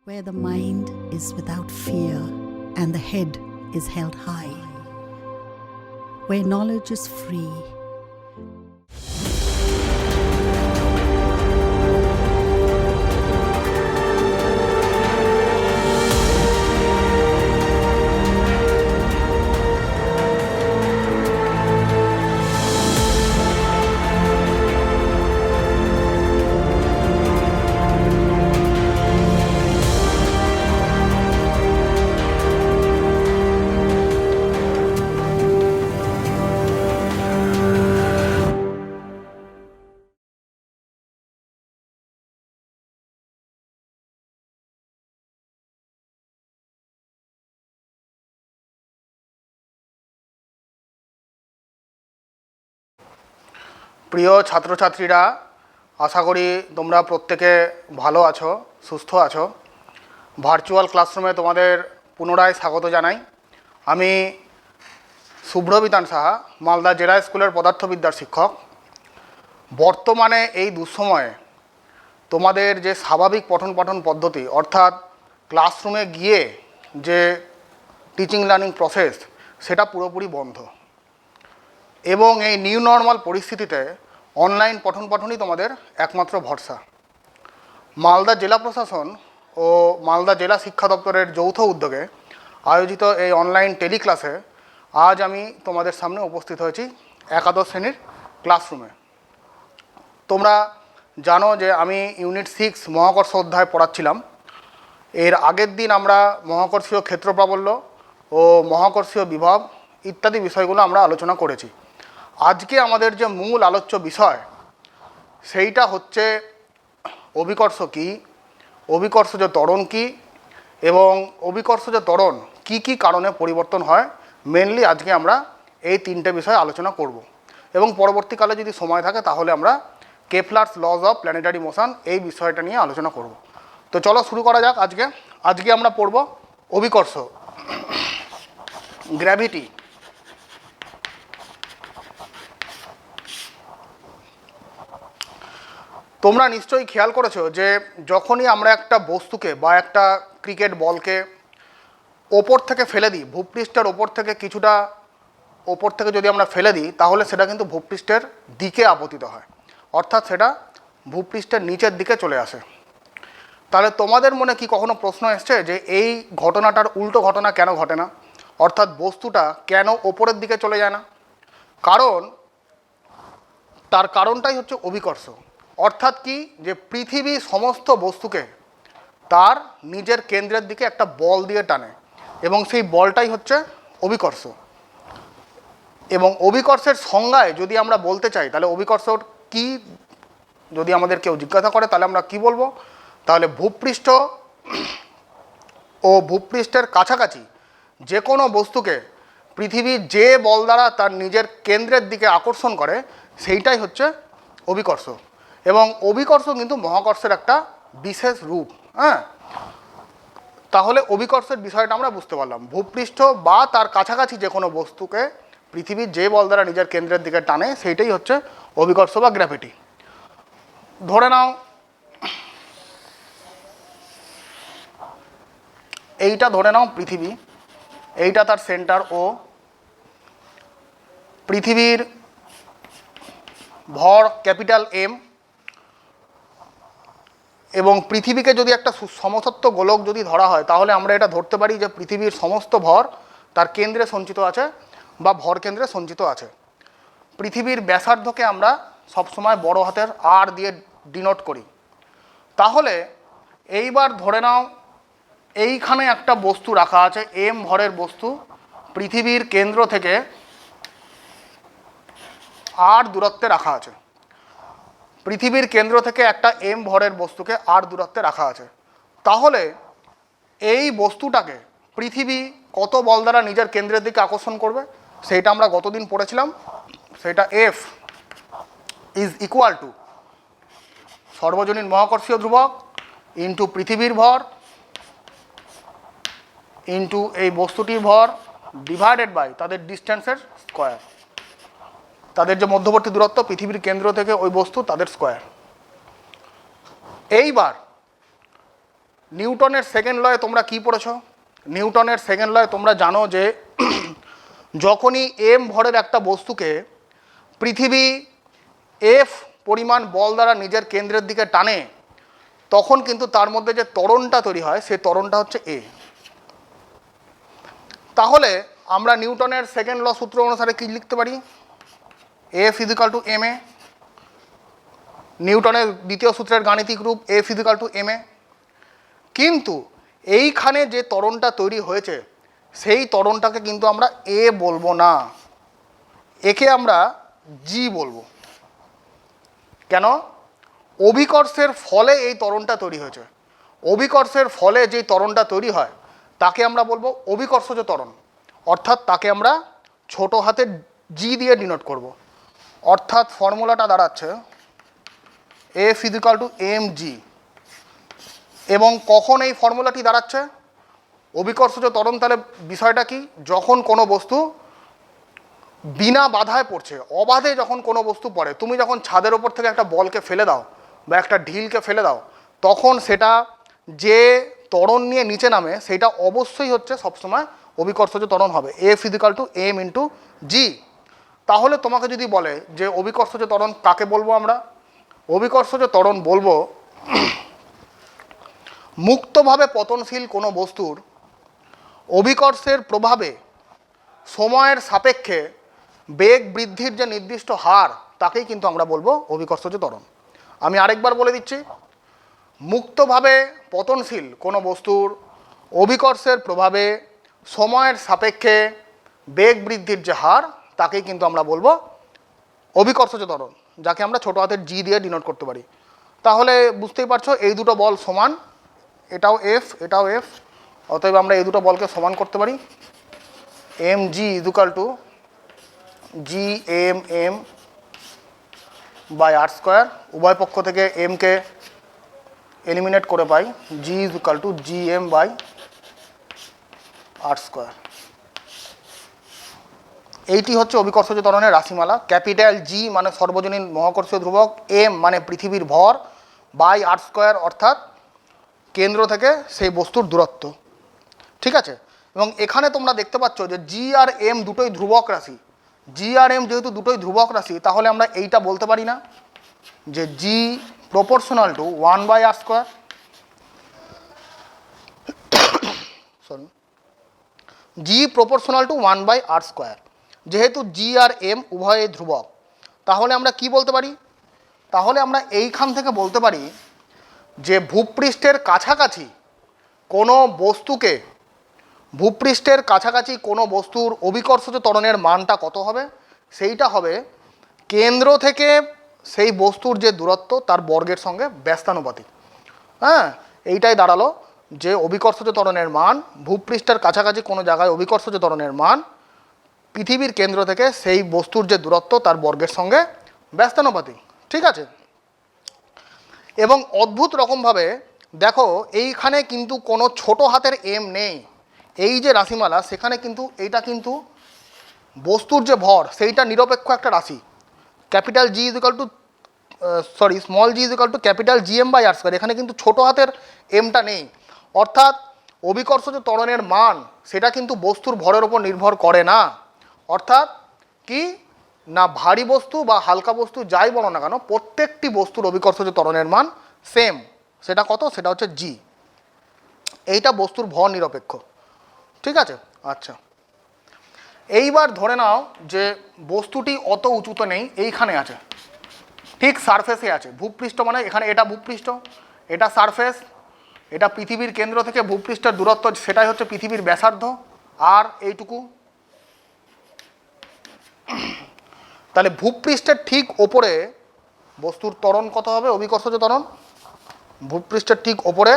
where the mind is without fear and the head is held high, where knowledge is free. প্রিয় ছাত্রছাত্রীরা, আশা করি তোমরা প্রত্যেকে ভালো আছো, সুস্থ আছো। ভার্চুয়াল ক্লাসরুমে তোমাদের পুনরায় স্বাগত জানাই। আমি শুভ্রবিতান সাহা, মালদা জেলা স্কুলের পদার্থবিদ্যার শিক্ষক। বর্তমানে এই দুঃসময়ে তোমাদের যে স্বাভাবিক পঠন পাঠন পদ্ধতি, অর্থাৎ ক্লাসরুমে গিয়ে যে টিচিং লার্নিং প্রসেস, সেটা পুরোপুরি বন্ধ। এবং এই নিউ নর্মাল পরিস্থিতিতে অনলাইন পঠন পাঠনই তোমাদের একমাত্র ভরসা। মালদা জেলা প্রশাসন ও মালদা জেলা শিক্ষা দপ্তরের যৌথ উদ্যোগে আয়োজিত এই অনলাইন টেলিক্লাসে আজ আমি তোমাদের সামনে উপস্থিত হয়েছি একাদশ শ্রেণীর ক্লাসরুমে। তোমরা জানো যে আমি ইউনিট 6 মহাকর্ষ অধ্যায় পড়াচ্ছিলাম। এর আগের দিন আমরা মহাকর্ষীয় ক্ষেত্র প্রাবল্য ও মহাকর্ষীয় বিভব ইত্যাদি বিষয়গুলো আমরা আলোচনা করেছি। আজকে আমাদের যে মূল আলোচ্য বিষয়, সেইটা হচ্ছে অভিকর্ষ কী, অভিকর্ষজ ত্বরণ কী, এবং অভিকর্ষজ ত্বরণ কী কী কারণে পরিবর্তন হয়। মেনলি আজকে আমরা এই তিনটে বিষয় আলোচনা করব, এবং পরবর্তীকালে যদি সময় থাকে তাহলে আমরা Kepler's lodge of planetary motion এই বিষয়টা নিয়ে আলোচনা করব। তো চলো শুরু করা যাক। আজকে আমরা পড়ব অভিকর্ষ, গ্র্যাভিটি। তোমরা নিশ্চয়ই খেয়াল করেছো যে যখনই আমরা একটা বস্তুকে বা একটা ক্রিকেট বলকে ওপর থেকে ফেলে দিই, ভূপৃষ্ঠের ওপর থেকে কিছুটা ওপর থেকে যদি আমরা ফেলে দিই, তাহলে সেটা কিন্তু ভূপৃষ্ঠের দিকে আপতিত হয়, অর্থাৎ সেটা ভূপৃষ্ঠের নিচের দিকে চলে আসে। তাহলে তোমাদের মনে কি কখনো প্রশ্ন এসছে যে এই ঘটনাটার উল্টো ঘটনা কেন ঘটে না, অর্থাৎ বস্তুটা কেন ওপরের দিকে চলে যায় না? তার কারণটাই হচ্ছে অভিকর্ষ। অর্থাৎ কি, যে পৃথিবী সমস্ত বস্তুকে তার নিজের কেন্দ্রের দিকে একটা বল দিয়ে টানে, এবং সেই বলটাই হচ্ছে অভিকর্ষ। এবং অভিকর্ষের সংজ্ঞায় যদি আমরা বলতে চাই, তাহলে অভিকর্ষ কি যদি আমাদের কেউ জিজ্ঞাসা করে, তাহলে আমরা কি বলবো? তাহলে ভূপৃষ্ঠ ও ভূপৃষ্ঠের কাছাকাছি যে কোনো বস্তুকে পৃথিবী যে বল দ্বারা তার নিজের কেন্দ্রের দিকে আকর্ষণ করে, সেইটাই হচ্ছে অভিকর্ষ। এবং অভিকর্ষ কিন্তু মহাকর্ষের একটা বিশেষ রূপ। তাহলে অভিকর্ষের বিষয়টা আমরা বুঝতে পারলাম। ভূপৃষ্ঠ বা তার কাছাকাছি যে কোনো বস্তুকে পৃথিবী যে বল দ্বারা নিজের কেন্দ্রের দিকে টানে, সেইটাই হচ্ছে অভিকর্ষ বা গ্র্যাভিটি। ধরে নাও পৃথিবী, এইটা তার সেন্টার ও পৃথিবীর ভর ক্যাপিটাল এম, এবং পৃথিবীকে যদি একটা সমতত্ব গোলক যদি ধরা হয়, তাহলে আমরা এটা ধরতে পারি যে পৃথিবীর সমস্ত ভর তার কেন্দ্রে সঞ্চিত আছে বা ভর কেন্দ্রে সঞ্চিত আছে। পৃথিবীর ব্যাসার্ধকে আমরা সবসময় বড় হাতের আর দিয়ে ডিনোট করি। তাহলে এইবার ধরে নাও এইখানে একটা বস্তু রাখা আছে, এম ভরের বস্তু, পৃথিবীর কেন্দ্র থেকে আর দূরত্বে রাখা আছে। পৃথিবীর কেন্দ্র থেকে একটা এম ভরের বস্তুকে আর দূরত্বে রাখা আছে। তাহলে এই বস্তুটাকে পৃথিবী কত বল দ্বারা নিজের কেন্দ্রের দিকে আকর্ষণ করবে, সেইটা আমরা গতদিন পড়েছিলাম। সেটা এফ ইজ ইকুয়াল টু সর্বজনীন মহাকর্ষীয় ধ্রুবক ইন্টু পৃথিবীর ভর ইন্টু এই বস্তুটির ভর ডিভাইডেড বাই তাদের ডিস্টেন্সের স্কোয়ার, তাদের যে মধ্যবর্তী দূরত্ব পৃথিবীর কেন্দ্র থেকে ওই বস্তু, তাদের স্কোয়ার। এইবার নিউটনের সেকেন্ড লয়ে তোমরা কি পড়েছো? নিউটনের সেকেন্ড লয়ে তোমরা জানো যে যখনই এম ভরের একটা বস্তুকে পৃথিবী এফ পরিমাণ বল দ্বারা নিজের কেন্দ্রের দিকে টানে, তখন কিন্তু তার মধ্যে যে ত্বরণটা তৈরি হয় সেই ত্বরণটা হচ্ছে এ। তাহলে আমরা নিউটনের সেকেন্ড ল সূত্র অনুসারে কি লিখতে পারি? F equal to M A. নিউটনের দ্বিতীয় সূত্রের গাণিতিক রূপ F equal to M A. কিন্তু এইখানে যে ত্বরণটা তৈরি হয়েছে সেই ত্বরণটাকে কিন্তু আমরা এ বলবো না, একে আমরা জি বলবো। কেন? অভিকর্ষের ফলে এই ত্বরণটা তৈরি হয়েছে। অভিকর্ষের ফলে যেই ত্বরণটা তৈরি হয় তাকে আমরা বলবো অভিকর্ষজ ত্বরণ, অর্থাৎ তাকে আমরা ছোট হাতের জি দিয়ে ডিনোট করব। অর্থাৎ ফর্মুলাটা দাঁড়াচ্ছে F equal to m g. এবং কখন এই ফর্মুলাটি দাঁড়াচ্ছে? অভিকর্ষজ ত্বরণ তাহলে বিষয়টা কি? যখন কোনো বস্তু বিনা বাধায় পড়ছে, অবাধে যখন কোনো বস্তু পড়ে, তুমি যখন ছাদের ওপর থেকে একটা বলকে ফেলে দাও বা একটা ঢিলকে ফেলে দাও, তখন সেটা যে ত্বরণ নিয়ে নিচে নামে সেটা অবশ্যই হচ্ছে সবসময় অভিকর্ষজ ত্বরণ হবে, F equal to M into G. তাহলে তোমাকে যদি বলে যে অভিকর্ষজ ত্বরণ কাকে বলবো আমরা? অভিকর্ষজ ত্বরণ বলবো মুক্তভাবে পতনশীল কোনো বস্তুর অভিকর্ষের প্রভাবে সময়ের সাপেক্ষে বেগ বৃদ্ধির যে নির্দিষ্ট হার তাকেই কিন্তু আমরা বলবো অভিকর্ষজ ত্বরণ। আমি আরেকবার বলে দিচ্ছি, মুক্তভাবে পতনশীল কোনো বস্তুর অভিকর্ষের প্রভাবে সময়ের সাপেক্ষে বেগ বৃদ্ধির যে হার তাকেই কিন্তু আমরা বলবো অভিকর্ষজ ত্বরণ, যাকে আমরা ছোটো হাতের জি দিয়ে ডিনোট করতে পারি। তাহলে বুঝতেই পারছো এই দুটো বল সমান, এটাও এফ এটাও এফ, অতএব আমরা এই দুটো বলকে সমান করতে পারি। M G equal to G M M by R square, উভয় পক্ষ থেকে এমকে এলিমিনেট করে পাই G equal to G M by R square. এইটি হচ্ছে অভিকর্ষজ ত্বরণের রাশিমালা। ক্যাপিটাল জি মানে সর্বজনীন মহাকর্ষীয় ধ্রুবক, এম মানে পৃথিবীর ভর, বাই আর স্কোয়ার অর্থাৎ কেন্দ্র থেকে সেই বস্তুর দূরত্ব। ঠিক আছে? এবং এখানে তোমরা দেখতে পাচ্ছ যে জি আর এম দুটোই ধ্রুবক রাশি। জি আর এম যেহেতু দুটোই ধ্রুবক রাশি, তাহলে আমরা এইটা বলতে পারি না যে G proportional to 1/r square, sorry, G proportional to 1/r square. যেহেতু জি আর এম উভয়ই ধ্রুবক, তাহলে আমরা কি বলতে পারি? তাহলে আমরা এইখান থেকে বলতে পারি যে ভূপৃষ্ঠের কাছাকাছি কোনো বস্তুকে, ভূপৃষ্ঠের কাছাকাছি কোনো বস্তুর অভিকর্ষজ ত্বরণের মানটা কত হবে? সেইটা হবে কেন্দ্র থেকে সেই বস্তুর যে দূরত্ব তার বর্গের সঙ্গে ব্যস্তানুপাতিক। হ্যাঁ, এইটাই দাঁড়ালো যে অভিকর্ষজ ত্বরণের মান, ভূপৃষ্ঠের কাছাকাছি কোনো জায়গায় অভিকর্ষজ ত্বরণের মান পৃথিবীর কেন্দ্র থেকে সেই বস্তুর যে দূরত্ব তার বর্গের সঙ্গে ব্যস্তানুপাতিক। ঠিক আছে? এবং অদ্ভুত রকমভাবে দেখো এইখানে কিন্তু কোনো ছোট হাতের এম নেই। এই যে রাশিমালা সেখানে কিন্তু এইটা কিন্তু বস্তুর যে ভর সেইটা নিরপেক্ষ একটা রাশি। Capital G equal to small g equal to capital G M by R square, এখানে কিন্তু ছোটো হাতের এমটা নেই। অর্থাৎ অভিকর্ষজ ত্বরণের মান সেটা কিন্তু বস্তুর ভরের ওপর নির্ভর করে না। অর্থাৎ কি না, ভারী বস্তু বা হালকা বস্তু যাই বলো না কেন, প্রত্যেকটি বস্তুর অভিকর্ষজ ত্বরণের মান সেম। সেটা কত? সেটা হচ্ছে জি। এইটা বস্তুর ভর নিরপেক্ষ। ঠিক আছে? আচ্ছা, এইবার ধরে নাও যে বস্তুটি অত উঁচুতে নেই, এইখানে আছে, ঠিক সারফেসে আছে। ভূপৃষ্ঠ মানে এখানে এটা ভূপৃষ্ঠ, এটা সারফেস, এটা পৃথিবীর কেন্দ্র থেকে ভূপৃষ্ঠের দূরত্ব, সেটাই হচ্ছে পৃথিবীর ব্যাসার্ধ, আর এইটুকু। তাহলে ভূপৃষ্ঠের ঠিক ওপরে বস্তুর ত্বরণ কত হবে? অভিকর্ষজ ত্বরণ ভূপৃষ্ঠের ঠিক ওপরে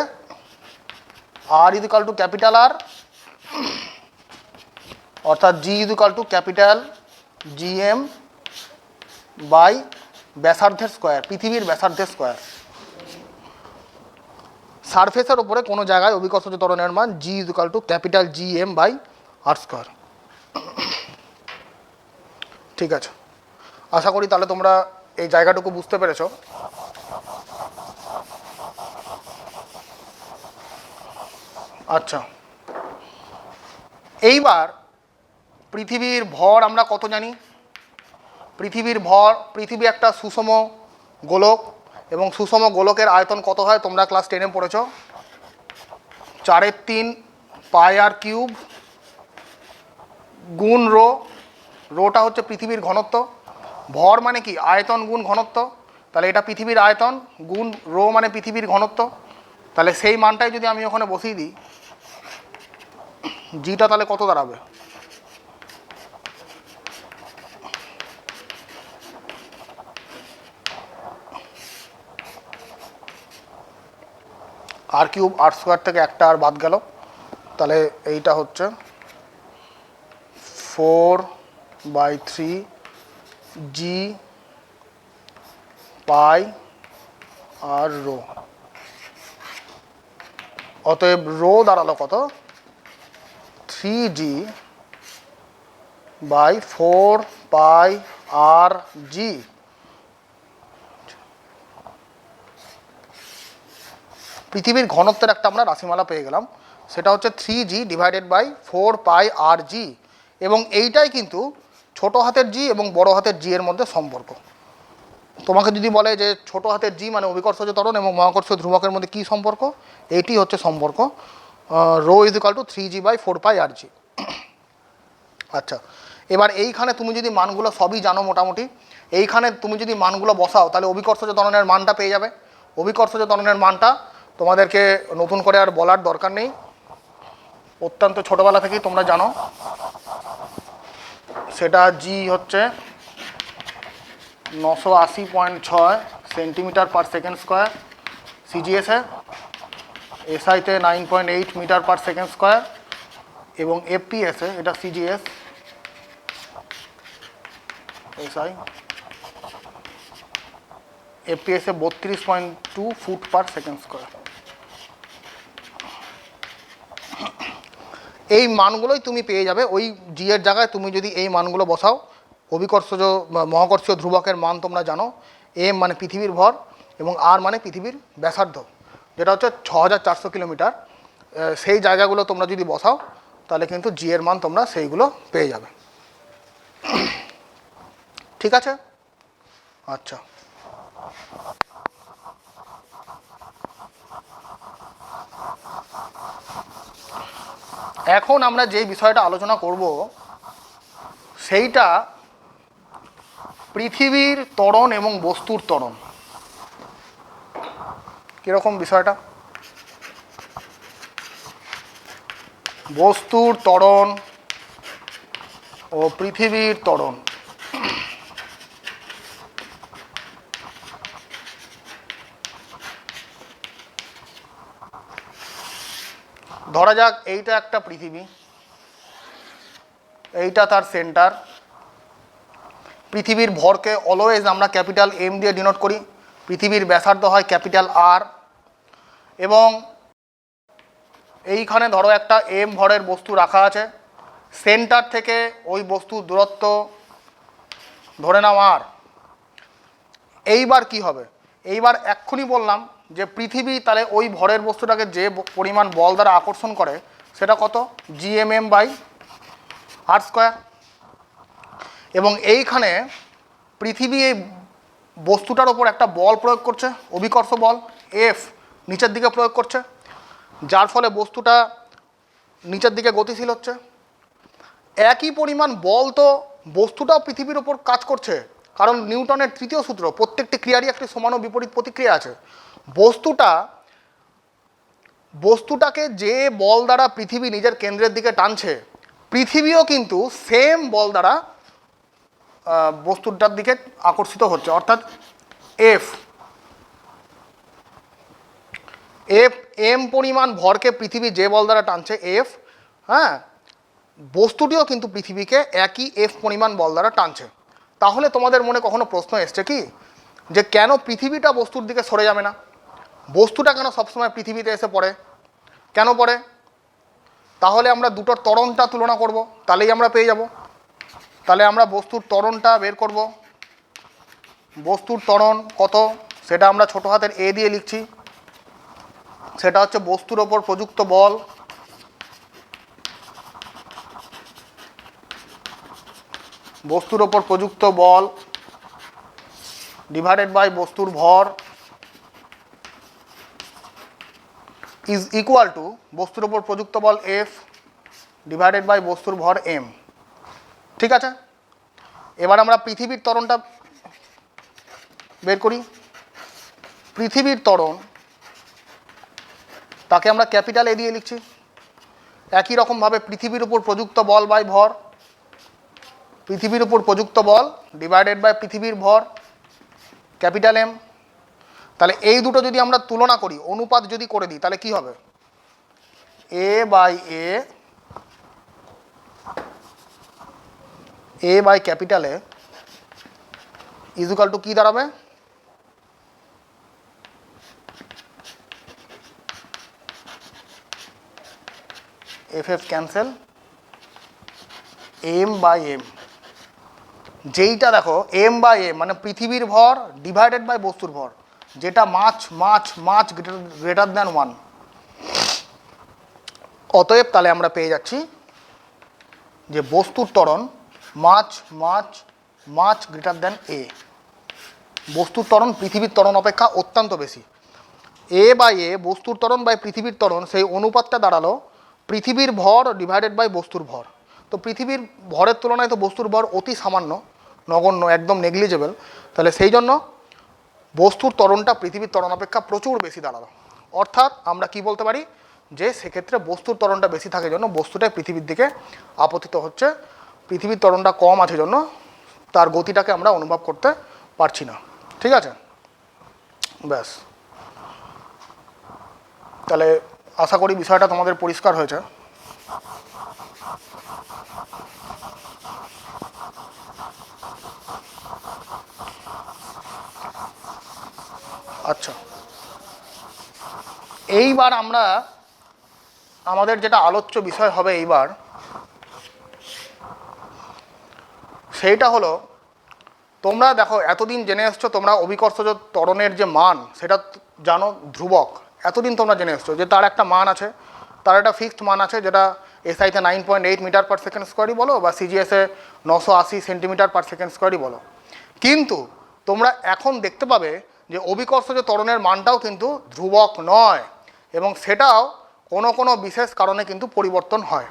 R equal to capital R, অর্থাৎ G equal to capital G M by ব্যাসার্ধের স্কোয়ার, পৃথিবীর ব্যাসার্ধের স্কোয়ার। সারফেসের ওপরে কোনো জায়গায় অভিকর্ষজ ত্বরণের মান G equal to capital G M by R square. ঠিক আছে, আশা করি তাহলে তোমরা এই জায়গাটুকু বুঝতে পেরেছো। আচ্ছা, এইবার পৃথিবীর ভর আমরা কত জানি? পৃথিবীর ভর, পৃথিবী একটা সুষম গোলক, এবং সুষম গোলকের আয়তন কত হয় তোমরা ক্লাস 10-এ পড়েছ, 4/3 পাই আর কিউব গুণ রো। রোটা হচ্ছে পৃথিবীর ঘনত্ব, ভর মানে কি আয়তন গুণ ঘনত্ব, তাহলে এটা পৃথিবীর আয়তন গুণ রো মানে পৃথিবীর ঘনত্ব। তাহলে সেই মানটাই যদি আমি ওখানে বসিয়ে দিই, জিটা তাহলে কত দাঁড়াবে? আর কিউব, আর স্কোয়ার থেকে একটা আর বাদ গেল, তাহলে এইটা হচ্ছে 4/3 জি পাই আর রো। অতএব রো দাঁড়ালো কত? 3g/4 পাই আর জি। পৃথিবীর ঘনত্বের একটা আমরা রাশিমালা পেয়ে গেলাম, সেটা হচ্ছে 3g/4 পাই আর জি, এবং এইটাই কিন্তু ছোট হাতের জি এবং বড় হাতের জি এর মধ্যে সম্পর্ক। তোমাকে যদি বলে যে ছোট হাতের জি মানে অভিকর্ষজ ত্বরণ এবং মহাকর্ষীয় ধ্রুবকের মধ্যে কী সম্পর্ক, এইটি হচ্ছে সম্পর্ক, রো = 3g/4 পাই আর জি। আচ্ছা, এবার এইখানে তুমি যদি মানগুলো সবই জানো মোটামুটি, এইখানে তুমি যদি মানগুলো বসাও তাহলে অভিকর্ষজ ত্বরণের মানটা পেয়ে যাবে। অভিকর্ষজ ত্বরণের মানটা তোমাদেরকে নতুন করে আর বলার দরকার নেই, অত্যন্ত ছোটোবেলা থেকেই তোমরা জানো। সেটা জি হচ্ছে 980.6 সেন্টিমিটার পার সেকেন্ড স্কোয়ার সিজিএসে, এসআইতে 9.8 মিটার পার সেকেন্ড স্কোয়ার, এবং এফপিএসে এটা সিজিএস এসআই এফপিএসে 32.2 ফুট পার সেকেন্ড স্কোয়ার। এই মানগুলোই তুমি পেয়ে যাবে ওই জি এর জায়গায় তুমি যদি এই মানগুলো বসাও। অভিকর্ষজ মহাকর্ষীয় ধ্রুবকের মান তোমরা জানো, এম মানে পৃথিবীর ভর এবং আর মানে পৃথিবীর ব্যাসার্ধ, যেটা হচ্ছে 6400 কিলোমিটার। সেই জায়গাগুলো তোমরা যদি বসাও তাহলে কিন্তু জি এর মান তোমরা সেইগুলো পেয়ে যাবে। ঠিক আছে? আচ্ছা, এখন আমরা যে বিষয়টা আলোচনা করব সেইটা পৃথিবীর ত্বরণ এবং বস্তুর ত্বরণ। কীরকম বিষয়টা? বস্তুর ত্বরণ ও পৃথিবীর ত্বরণ। ধরা যাক এইটা একটা পৃথিবী, এইটা তার সেন্টার। পৃথিবীর ভরকে অলওয়েজ আমরা ক্যাপিটাল এম দিয়ে ডিনোট করি, পৃথিবীর ব্যাসার্ধ হয় ক্যাপিটাল আর, এবং এইখানে ধরো একটা এম ভরের বস্তু রাখা আছে, সেন্টার থেকে ওই বস্তুর দূরত্ব ধরে নাও আর। এইবার কি হবে? এইবার এক্ষুনি বললাম যে পৃথিবী তাহলে ওই ভরের বস্তুটাকে যে পরিমাণ বল দ্বারা আকর্ষণ করে সেটা কত? gmm/r square. এবং এইখানে পৃথিবী এই বস্তুটার ওপর একটা বল প্রয়োগ করছে, অভিকর্ষ বল এফ নিচের দিকে প্রয়োগ করছে, যার ফলে বস্তুটা নিচের দিকে গতিশীল হচ্ছে। একই পরিমাণ বল তো বস্তুটাও পৃথিবীর ওপর কাজ করছে, কারণ নিউটনের তৃতীয় সূত্র, প্রত্যেকটি ক্রিয়ারই একটি সমান ও বিপরীত প্রতিক্রিয়া আছে। বস্তুটাকে যে বল দ্বারা পৃথিবী নিজের কেন্দ্রের দিকে টানছে, পৃথিবীও কিন্তু সেম বল দ্বারা বস্তুটার দিকে আকর্ষিত হচ্ছে, অর্থাৎ এফ এম পরিমাণ ভরকে পৃথিবী যে বল দ্বারা টানছে এফ, হ্যাঁ, বস্তুটিও কিন্তু পৃথিবীকে একই এফ পরিমাণ বল দ্বারা টানছে। তাহলে তোমাদের মনে কখনো প্রশ্ন এসছে কি যে কেন পৃথিবীটা বস্তুর দিকে সরে যাবে না? বস্তুটা কেন সবসময় পৃথিবীতে এসে পড়ে? কেন পড়ে? তাহলে আমরা দুটোর ত্বরণটা তুলনা করব, তাহলেই আমরা পেয়ে যাব। তাহলে আমরা বস্তুর ত্বরণটা বের করব। বস্তুর ত্বরণ কত সেটা আমরা ছোট হাতের এ দিয়ে লিখছি, সেটা হচ্ছে বস্তুর ওপর প্রযুক্ত বল বস্তুর ওপর প্রযুক্ত বল ডিভাইডেড বাই বস্তুর ভর ইজ ইকুয়াল টু বস্তুর ওপর প্রযুক্ত বল এফ ডিভাইডেড বাই বস্তুর ভর এম। ঠিক আছে, এবার আমরা পৃথিবীর ত্বরণটা বের করি। পৃথিবীর ত্বরণ তাকে আমরা ক্যাপিটাল এ দিয়ে লিখছি। একই রকমভাবে পৃথিবীর উপর প্রযুক্ত বল বাই ভর, পৃথিবীর উপর প্রযুক্ত বল ডিভাইডেড বাই পৃথিবীর ভর ক্যাপিটাল এম। তাহলে এই দুটো যদি আমরা তুলনা করি, অনুপাত যদি করে দিই, তাহলে কি হবে? A by capital A is equal to কি দাঁড়াবে? F F cancel, M by M. যেইটা দেখো এম বাই এম মানে পৃথিবীর ভর ডিভাইডেড বাই বস্তুর ভর, যেটা মাছ মাছ মাছ গ্রেটার দ্যান 1। অতএব তাহলে আমরা পেয়ে যাচ্ছি যে বস্তুর ত্বরণ মাছ মাছ মাছ গ্রেটার দ্যান এ। বস্তুর ত্বরণ পৃথিবীর ত্বরণ অপেক্ষা অত্যন্ত বেশি। এ বাই এ বস্তুর ত্বরণ বাই পৃথিবীর ত্বরণ, সেই অনুপাতটা দাঁড়ালো পৃথিবীর ভর ডিভাইডেড বাই বস্তুর ভর। তো পৃথিবীর ভরের তুলনায় তো বস্তুর ভর অতি সামান্য, নগণ্য, একদম নেগলিজেবল। তাহলে সেই জন্য বস্তুর ত্বরণটা পৃথিবীর ত্বরণ অপেক্ষা প্রচুর বেশি দাঁড়ালো। অর্থাৎ আমরা কি বলতে পারি যে সেক্ষেত্রে বস্তুর ত্বরণটা বেশি থাকার জন্য বস্তুটাই পৃথিবীর দিকে আপতিত হচ্ছে। পৃথিবীর ত্বরণটা কম আছে জন্য তার গতিটাকে আমরা অনুভব করতে পারছি না। ঠিক আছে, ব্যাস। তাহলে আশা করি বিষয়টা তোমাদের পরিষ্কার হয়েছে। আচ্ছা, এইবার আমরা আমাদের যেটা আলোচ্য বিষয় হবে এইবার, সেইটা হলো, তোমরা দেখো এতদিন জেনে এসছো তোমরা অভিকর্ষজ ত্বরণের যে মান সেটা জানো ধ্রুবক। এতদিন তোমরা জেনে এসছো যে তার একটা মান আছে, তার একটা ফিক্সড মান আছে, যেটা এসআইতে 9.8 মিটার পার সেকেন্ড স্কোয়ারই বলো বা সিজিএসে 980 সেন্টিমিটার পার সেকেন্ড স্কোয়ারই বলো। কিন্তু তোমরা এখন দেখতে পাবে যে অভিকর্ষজ ত্বরণের মানটাও কিন্তু ধ্রুবক নয়, এবং সেটাও কোনো কোনো বিশেষ কারণে কিন্তু পরিবর্তন হয়।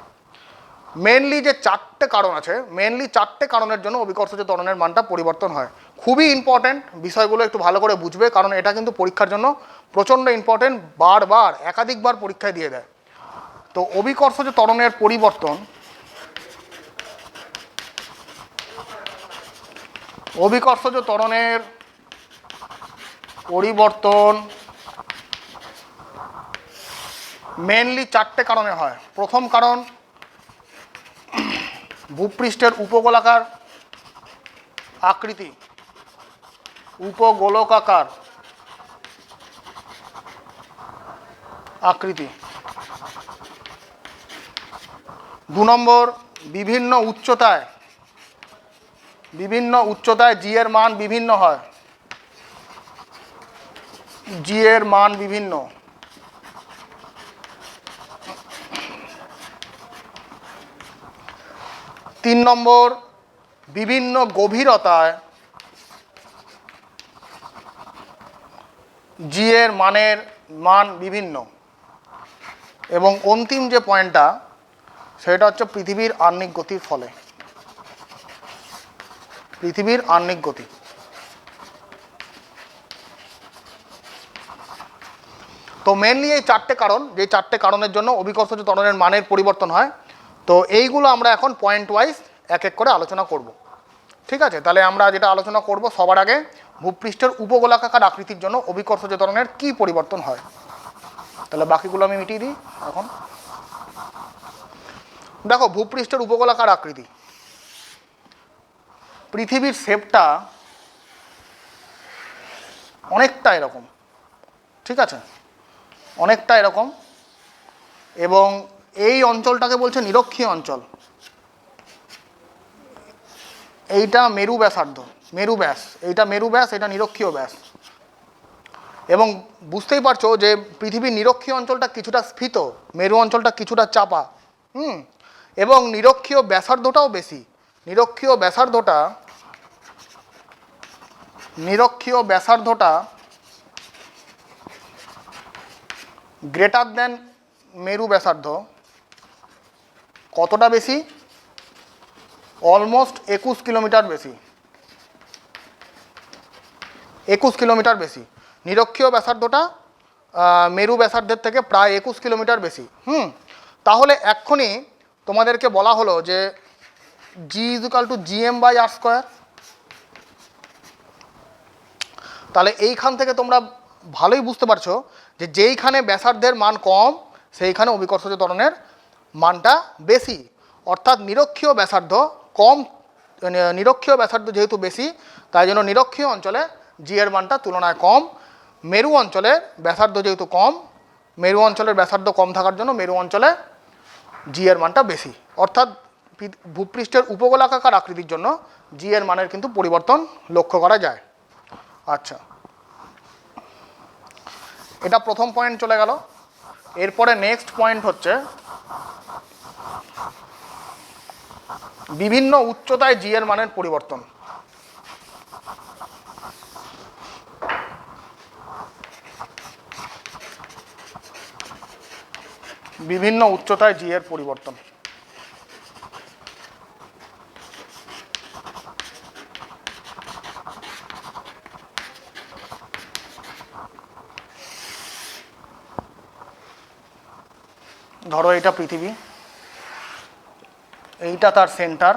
মেনলি যে চারটে কারণ আছে, মেনলি চারটে কারণের জন্য অভিকর্ষজ ত্বরণের মানটা পরিবর্তন হয়। খুবই ইম্পর্ট্যান্ট বিষয়গুলো একটু ভালো করে বুঝবে, কারণ এটা কিন্তু পরীক্ষার জন্য প্রচণ্ড ইম্পর্ট্যান্ট, বারবার একাধিকবার পরীক্ষায় দিয়ে দেয়। তো অভিকর্ষজ ত্বরণের পরিবর্তন, অভিকর্ষজ ত্বরণের পরিবর্তন মেনলি চারটে কারণে হয়। প্রথম কারণ ভূপৃষ্ঠের উপগোলাকার আকৃতি, উপগোলকাকার আকৃতি। 2 নম্বর, বিভিন্ন উচ্চতায় জি এর মান বিভিন্ন হয়, জি এর মান বিভিন্ন। 3 নম্বর, বিভিন্ন গভীরতায় জি এর মান বিভিন্ন। এবং অন্তিম যে পয়েন্টটা সেটা হচ্ছে পৃথিবীর আহ্নিক গতির ফলে, পৃথিবীর আহ্নিক গতি। তো মেনলি এই চারটে কারণ, যে চারটে কারণের জন্য অভিকর্ষজ ত্বরণের মানের পরিবর্তন হয়। তো এইগুলো আমরা এখন পয়েন্ট ওয়াইজ এক এক করে আলোচনা করব। ঠিক আছে, তাহলে আমরা যেটা আলোচনা করব সবার আগে ভূপৃষ্ঠের উপগোলাকার আকৃতির জন্য অভিকর্ষজ ত্বরণের কী পরিবর্তন হয়। তাহলে বাকিগুলো আমি মিটিয়ে দিই। এখন দেখো ভূপৃষ্ঠের উপগোলাকার আকৃতি, পৃথিবীর শেপটা অনেকটা এরকম, ঠিক আছে, অনেকটা এরকম। এবং এই অঞ্চলটাকে বলছে নিরক্ষীয় অঞ্চল। এইটা মেরু ব্যাসার্ধ, মেরু ব্যাস, এইটা মেরু ব্যাস, এটা নিরক্ষীয় ব্যাস। এবং বুঝতেই পারছো যে পৃথিবীর নিরক্ষীয় অঞ্চলটা কিছুটা স্ফীত, মেরু অঞ্চলটা কিছুটা চাপা। এবং নিরক্ষীয় ব্যাসার্ধটাও বেশি, নিরক্ষীয় ব্যাসার্ধটা গ্রেটার দেন মেরু ব্যাসার্ধ কতটা বেশি? অলমোস্ট 21 কিলোমিটার বেশি। 21 কিলোমিটার বেশি। নিরক্ষীয় ব্যাসার্ধটা মেরু ব্যাসার্ধের থেকে প্রায় 21 কিলোমিটার বেশি। তাহলে এক্ষুনি তোমাদেরকে বলা হলো যে জি ইজুকাল টু gm/r²। তাহলে এইখান থেকে তোমরা ভালোই বুঝতে পারছো যে যেইখানে ব্যাসার্ধের মান কম সেইখানে অভিকর্ষজ ত্বরণের মানটা বেশি। অর্থাৎ নিরক্ষীয় ব্যাসার্ধ কম, নিরক্ষীয় ব্যাসার্ধ যেহেতু বেশি তাই জন্য নিরক্ষীয় অঞ্চলে জি এর মানটা তুলনায় কম। মেরু অঞ্চলের ব্যাসার্ধ যেহেতু কম, মেরু অঞ্চলের ব্যাসার্ধ কম থাকার জন্য মেরু অঞ্চলে জি এর মানটা বেশি। অর্থাৎ ভূপৃষ্ঠের উপগোলাকার আকৃতির জন্য জি এর মানের কিন্তু পরিবর্তন লক্ষ্য করা যায়। আচ্ছা, এটা প্রথম পয়েন্ট চলে গেল। এরপরে নেক্সট পয়েন্ট হচ্ছে বিভিন্ন উচ্চতায় জি এর মানের পরিবর্তন। বিভিন্ন উচ্চতায় জি এর পরিবর্তন। ধরো এটা পৃথিবী, এইটা তার সেন্টার।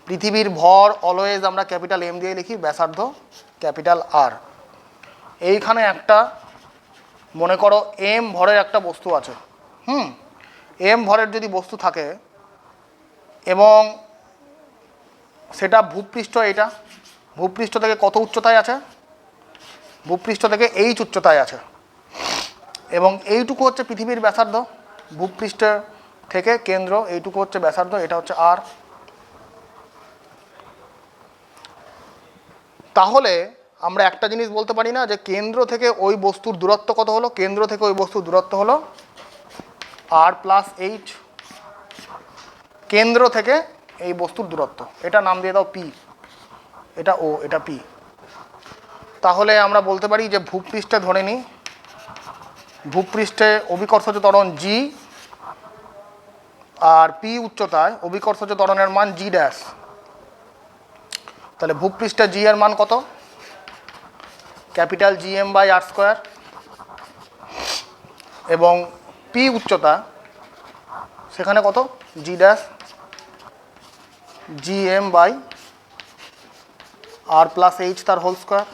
পৃথিবীর ভর অলওয়েজ আমরা ক্যাপিটাল এম দিয়ে লিখি, ব্যাসার্ধ ক্যাপিটাল আর। এইখানে একটা মনে করো এম ভরের একটা বস্তু আছে। এম ভরের যদি বস্তু থাকে এবং সেটা ভূপৃষ্ঠ, এটা ভূপৃষ্ঠ থেকে কত উচ্চতায় আছে? ভূপৃষ্ঠ থেকে এইচ উচ্চতায় আছে এবং এইটুকু হচ্ছে পৃথিবীর ব্যাসার্ধ। ভূপৃষ্ঠ থেকে কেন্দ্র এইটুকু হচ্ছে ব্যাসার্ধ, এটা হচ্ছে আর। তাহলে আমরা একটা জিনিস বলতে পারি না যে কেন্দ্র থেকে ওই বস্তুর দূরত্ব কত হলো? কেন্দ্র থেকে ওই বস্তুর দূরত্ব হলো আর প্লাস এইচ। কেন্দ্র থেকে এই বস্তুর দূরত্ব, এটা নাম দিয়ে দাও পি, এটা ও, এটা পি। তাহলে আমরা বলতে পারি যে ভূপৃষ্ঠে ধরে নিই, ভূপৃষ্ঠে অভিকর্ষজ ত্বরণ জি আর পি উচ্চতায় অভিকর্ষজ ত্বরণের মান জি ড্যাশ। তাহলে ভূপৃষ্ঠে জি এর মান কত? Capital gm/r²। এবং পি উচ্চতা সেখানে কত? জি ড্যাশ gm/r+h তার হোল স্কোয়ার।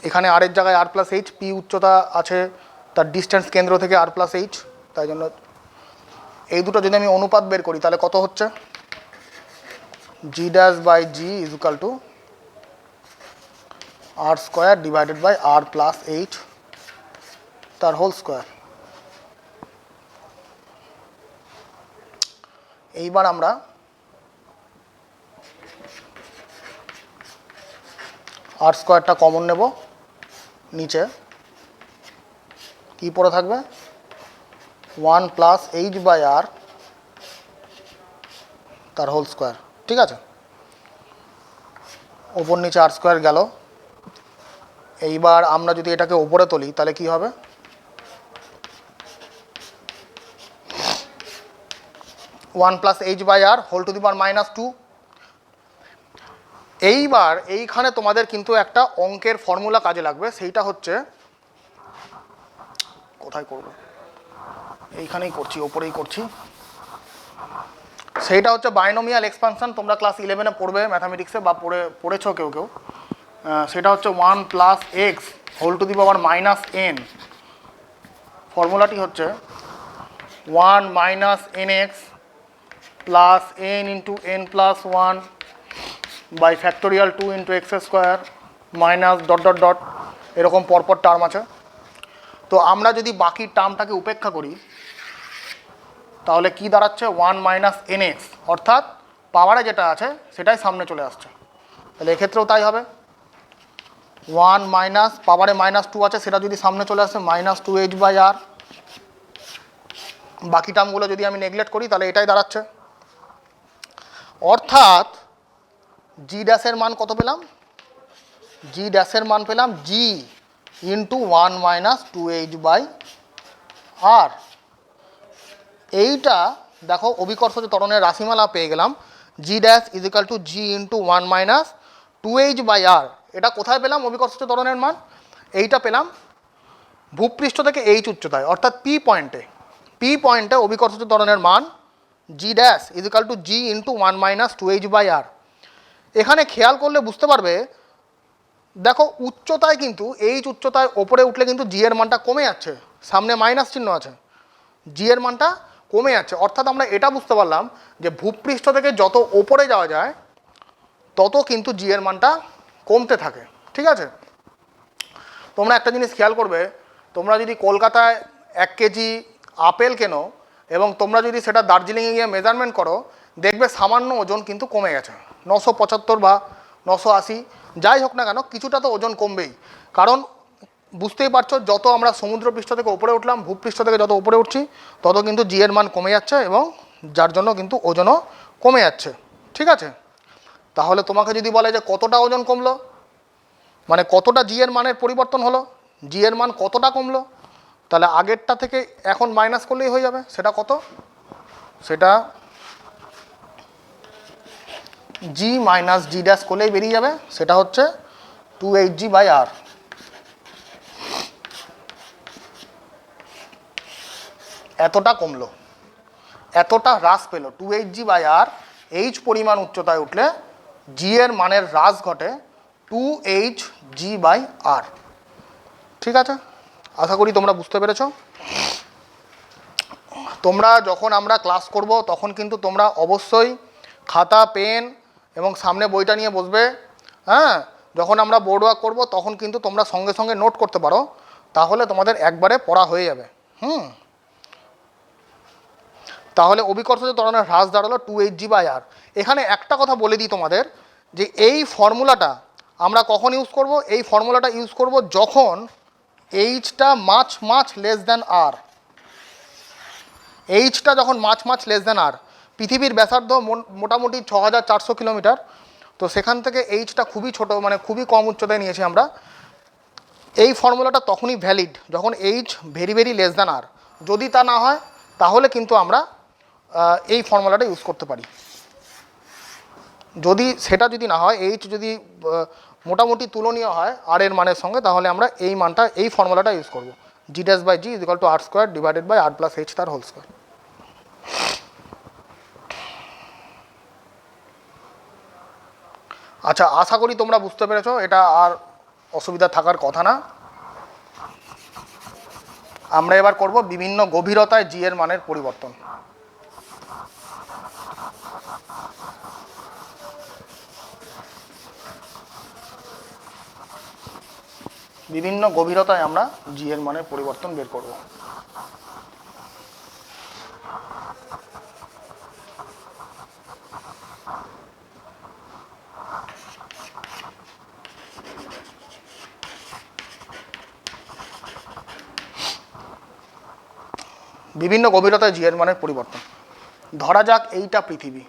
এখানে আর এর জায়গায় r+h, পি উচ্চতা আছে তার ডিস্টেন্স কেন্দ্র থেকে r+h, তাই জন্য এই দুটো যদি আমি অনুপাত বের করি তাহলে কত হচ্ছে? g'/g = r² divided by r+h তার হোল স্কোয়ার। এইবার আমরা r² কমন নেব, নিচে কি পড়ে থাকবে? 1+h/r তার হোল স্কোয়ার। ঠিক আছে, ওপর নিচে r² গেল। এইবার আমরা যদি এটাকে ওপরে তুলি তাহলে কি হবে? 1+h/r হোল টু দি পাওয়ার -2। এইবার এইখানে তোমাদের কিন্তু একটা অঙ্কের ফর্মুলা কাজে লাগবে, সেইটা হচ্ছে, কোথায় করব? এইখানেই করছি, ওপরেই করছি। সেইটা হচ্ছে বাইনোমিয়াল এক্সপানশন। তোমরা ক্লাস 11-এ পড়বে ম্যাথামেটিক্সে, বা পড়েছো কেউ কেউ। সেটা হচ্ছে 1+x whole to the power -n। ফর্মুলাটি হচ্ছে 1 - nx plus n into n+1 by factorial 2 into x² minus ... এরকম পরপর টার্ম আছে। তো আমরা যদি বাকি টার্মটাকে উপেক্ষা করি তাহলে কি দাঁড়াচ্ছে? 1 - nx, অর্থাৎ পাওয়ারে যেটা আছে সেটাই সামনে চলে আসছে। তাহলে এক্ষেত্রেও তাই হবে। 1 মাইনাস পাওয়ারে -2 আছে, সেটা যদি সামনে চলে আসে -2h/r বাকি টার্মগুলো যদি আমি নেগলেক্ট করি তাহলে এটাই দাঁড়াচ্ছে। অর্থাৎ জি ড্যাশের মান কত পেলাম? জি ড্যাশের মান পেলাম জি ইন্টু 1 মাইনাস 2h/r। এইটা দেখো অভিকর্ষজ ত্বরণের রাশিমালা পেয়ে গেলাম, G dash is equal to G into 1 minus 2h/r। এটা কোথায় পেলাম অভিকর্ষজ ত্বরণের মান? এইটা পেলাম ভূপৃষ্ঠ থেকে এইচ উচ্চতায়, অর্থাৎ পি পয়েন্টে অভিকর্ষজ ত্বরণের মান G dash is equal to G into 1 minus 2h/r। এখানে খেয়াল করলে বুঝতে পারবে, দেখো উচ্চতায় কিন্তু এইচ উচ্চতায় ওপরে উঠলে কিন্তু জি এর মানটা কমে যাচ্ছে, সামনে মাইনাস চিহ্ন আছে, জি এর মানটা কমে যাচ্ছে। অর্থাৎ আমরা এটা বুঝতে পারলাম যে ভূপৃষ্ঠ থেকে যত ওপরে যাওয়া যায় তত কিন্তু জি এর মানটা কমতে থাকে। ঠিক আছে, তোমরা একটা জিনিস খেয়াল করবে, তোমরা যদি কলকাতায় 1 কেজি আপেল কেনো এবং তোমরা যদি সেটা দার্জিলিংয়ে গিয়ে মেজারমেন্ট করো, দেখবে সামান্য ওজন কিন্তু কমে গেছে, 975 বা 980, যাই হোক না কেন কিছুটা তো ওজন কমবেই। কারণ বুঝতেই পারছো, যত আমরা সমুদ্রপৃষ্ঠ থেকে উপরে উঠলাম, ভূপৃষ্ঠ থেকে যত উপরে উঠছি তত কিন্তু জি এর মান কমে যাচ্ছে এবং যার জন্য কিন্তু ওজনও কমে যাচ্ছে। ঠিক আছে, তাহলে তোমাকে যদি বলে যে কতটা ওজন কমলো, মানে কতটা জি এর মানের পরিবর্তন হলো, জি এর মান কতটা কমলো, তাহলে আগেরটা থেকে এখন মাইনাস করলেই হয়ে যাবে। সেটা কত? সেটা জি মাইনাস জি ড্যাশ করলেই বেরিয়ে যাবে, সেটা হচ্ছে 2hg/r। এতটা কমলো, এতটা হ্রাস পেল 2hg/r। এইচ পরিমাণ উচ্চতায় উঠলে জি এর মানের হ্রাস ঘটে 2hg/r। ঠিক আছে, আশা করি তোমরা বুঝতে পেরেছ। তোমরা যখন আমরা ক্লাস করব তখন কিন্তু তোমরা অবশ্যই খাতা পেন এবং সামনে বইটা নিয়ে বসবে। হ্যাঁ, যখন আমরা বোর্ড ওয়ার্ক করবো তখন কিন্তু তোমরা সঙ্গে সঙ্গে নোট করতে পারো, তাহলে তোমাদের একবারে পড়া হয়ে যাবে। তাহলে অভিকর্ষজ ত্বরণের হ্রাস দাঁড়ালো 2hg/r। এখানে একটা কথা বলে দিই তোমাদের, যে এই ফর্মুলাটা আমরা কখন ইউজ করব? এই ফর্মুলাটা ইউজ করব যখন এইচটা মাছ লেস দ্যান আর। এইচটা যখন মাছ লেস দ্যান আর, পৃথিবীর ব্যাসার্ধ মোটামুটি 6400 কিলোমিটার, তো সেখান থেকে এইচটা খুবই ছোট, মানে খুবই কম উচ্চতায় নিয়েছি আমরা। এই ফর্মুলাটা তখনই ভ্যালিড যখন H very very less than R. যদি তা না হয় তাহলে কিন্তু আমরা এই ফর্মুলাটা ইউজ করতে পারি। যদি না হয়, এইচ যদি মোটামুটি তুলনীয় হয় আর এর মানের সঙ্গে, তাহলে আমরা এই ফর্মুলাটা ইউজ করব, G dash by G is equal to R square divided by R plus H তার হোল স্কোয়ার। আচ্ছা, আশা করি তোমরা বুঝতে পেরেছো, এটা আর অসুবিধা থাকার কথা না। আমরা এবার করব বিভিন্ন গভীরতায় জি এর মানের পরিবর্তন। বিভিন্ন গভীরতায় আমরা জি এর মানের পরিবর্তন বের করব। বিভিন্ন গভীরতায় জি এর মানের পরিবর্তন। ধরা যাক এইটা পৃথিবী,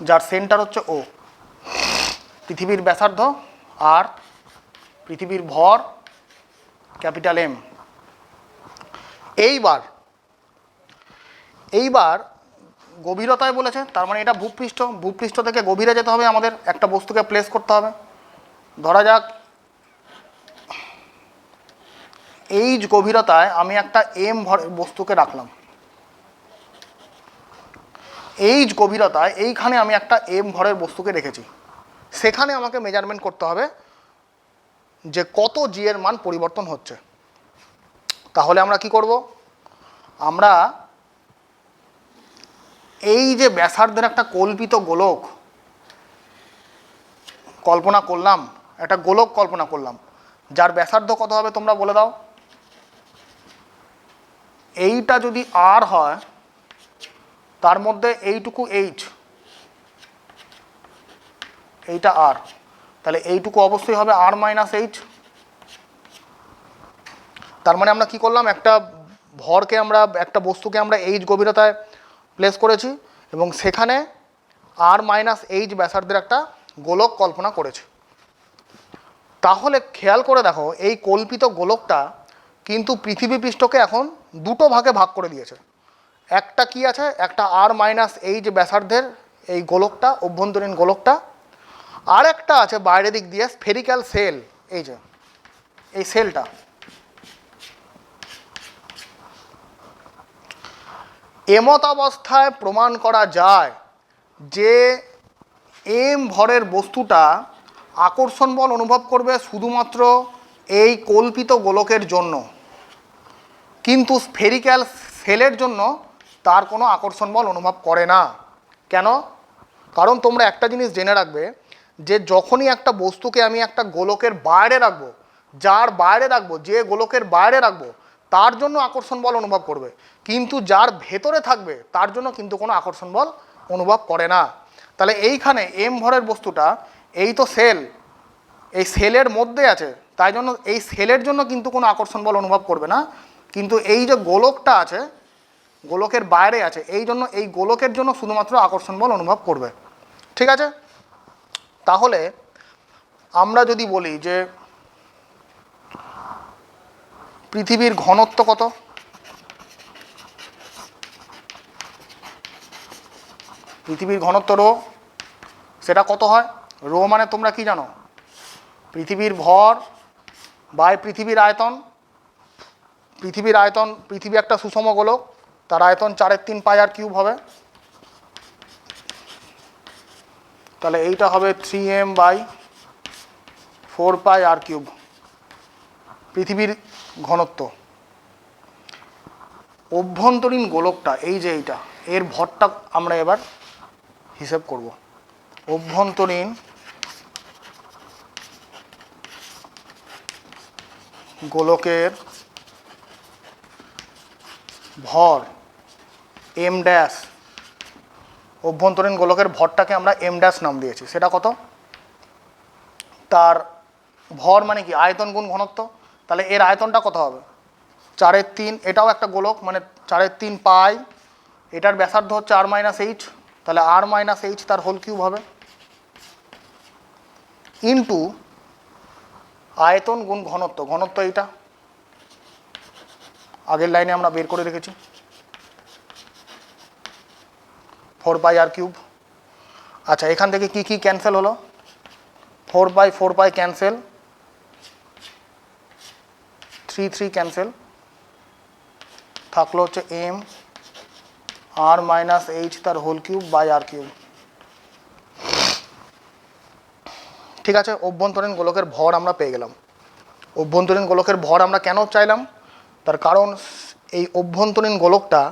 যার সেন্টার হচ্ছে ও, পৃথিবীর ব্যাসার্ধ আর, পৃথিবীর ভর ক্যাপিটাল এম। এইবার গভীরতায় বলেছে, তার মানে এটা ভূপৃষ্ঠ থেকে গভীরে যেতে হবে, আমাদের একটা বস্তুকে প্লেস করতে হবে। ধরা যাক এইচ গভীরতায় আমি একটা এম ভরের বস্তুকে রাখলাম। এইচ গভীরতায় এইখানে আমি একটা এম ভরের বস্তুকে রেখেছি। সেখানে আমাকে মেজারমেন্ট করতে হবে যে কত জি এর মান পরিবর্তন হচ্ছে। তাহলে আমরা কি করব? আমরা এই যে ব্যাসার্ধের একটা কল্পিত গোলক কল্পনা করলাম, একটা গোলক কল্পনা করলাম, যার ব্যাসার্ধ কত হবে তোমরা বলে দাও। এইটা যদি আর হয়, তার মধ্যে এইটুকু এইচ, এইটা আর, তাহলে এইটুকু অবশ্যই হবে আর মাইনাস এইচ। তার মানে আমরা কি করলাম, একটা ভরকে আমরা, একটা বস্তুকে আমরা এইচ গভীরতায় প্লেস করেছি এবং সেখানে আর মাইনাস এইচ ব্যাসার্ধের একটা গোলক কল্পনা করেছি। তাহলে খেয়াল করে দেখো, এই কল্পিত গোলকটা কিন্তু পৃথিবী পৃষ্ঠকে এখন দুটো ভাগে ভাগ করে দিয়েছে। একটা কি আছে, একটা আর মাইনাস এইচ ব্যাসার্ধের এই গোলকটা, অভ্যন্তরীণ গোলকটা, আর একটা আছে বাইরের দিক দিয়ে স্ফেরিক্যাল সেল, এই যে এই সেলটা। এমত অবস্থায় প্রমাণ করা যায় যে এম ভরের বস্তুটা আকর্ষণ বল অনুভব করবে শুধুমাত্র এই কল্পিত গোলকের জন্য, কিন্তু স্ফেরিক্যাল সেলের জন্য তার কোনো আকর্ষণ বল অনুভব করে না। কেন? কারণ তোমরা একটা জিনিস জেনে রাখবে যে যখনই একটা বস্তুকে আমি একটা গোলকের বাইরে রাখবো, যার বাইরে রাখবো, যে গোলকের বাইরে রাখবো তার জন্য আকর্ষণ বল অনুভব করবে, কিন্তু যার ভেতরে থাকবে তার জন্য কিন্তু কোনো আকর্ষণ বল অনুভব করে না। তাহলে এইখানে এম ভরের বস্তুটা, এই তো সেল, এই সেলের মধ্যে আছে, তাই জন্য এই সেলের জন্য কিন্তু কোনো আকর্ষণ বল অনুভব করবে না, কিন্তু এই যে গোলকটা আছে, গোলকের বাইরে আছে, এই জন্য এই গোলকের জন্য শুধুমাত্র আকর্ষণ বল অনুভব করবে। ঠিক আছে? তাহলে আমরা যদি বলি যে পৃথিবীর ঘনত্ব কত, পৃথিবীর ঘনত্ব রো, সেটা কত হয়? রো মানে তোমরা কি জানো? পৃথিবীর ভর বাই পৃথিবীর আয়তন। পৃথিবীর আয়তন, পৃথিবী একটা সুষম গোলক, তার আয়তন 4/3 পাই আর কিউব হবে। তাহলে এইটা হবে 3m by 4 pi R cube, পৃথিবীর ঘনত্ব। অভ্যন্তরীণ গোলকটা, এই যে এইটা, এর ভরটা আমরা এবার হিসেব করব। অভ্যন্তরীণ গোলকের ভর এম ড্যাশ, অভ্যন্তরীণ গোলকের ভরটাকে আমরা এম ড্যাশ নাম দিয়েছি। সেটা কত? তার ভর মানে কি? আয়তন গুণ ঘনত্ব। তাহলে এর আয়তনটা কত হবে? 4/3, এটাও একটা গোলক, মানে 4/3 পাই, এটার ব্যাসার্ধ হচ্ছে আর মাইনাস এইচ, তাহলে আর মাইনাস এইচ তার হোল কিউব হবে, ইন্টু আয়তন গুণ ঘনত্ব। ঘনত্ব এইটা আগের লাইনে আমরা বের করে রেখেছি, 4 পাই আর কিউব। আচ্ছা, এখান থেকে কি কি ক্যান্সেল হলো? 4 পাই ক্যান্সেল, 3 ক্যান্সেল, থাকলো হচ্ছে এম আর মাইনাস এইচ তার whole cube by R cube. ঠিক আছে, অভ্যন্তরীণ গোলকের ভর আমরা পেয়ে গেলাম। অভ্যন্তরীণ গোলকের ভর আমরা কেন চাইলাম? তার কারণ এই অভ্যন্তরীণ গোলকটা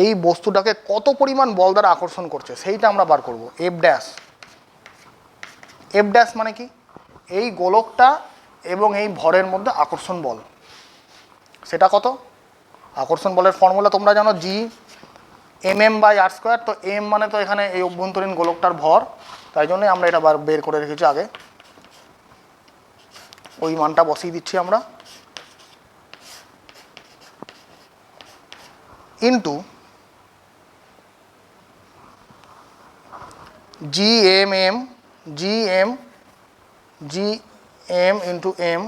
এই বস্তুটাকে কত পরিমাণ বল দ্বারা আকর্ষণ করছে সেইটা আমরা বার করব। এফ ড্যাশ, এফ ড্যাশ মানে কি? এই গোলকটা এবং এই ভরের মধ্যে আকর্ষণ বল, সেটা কত? আকর্ষণ বলের ফর্মুলা তোমরা জানো, G M M by R square. তো এম মানে তো এখানে এই অভ্যন্তরীণ গোলকটার ভর, তাই জন্যই আমরা এটা বের করে রেখেছি আগে, ওই মানটা বসিয়ে দিচ্ছি আমরা, into G M into M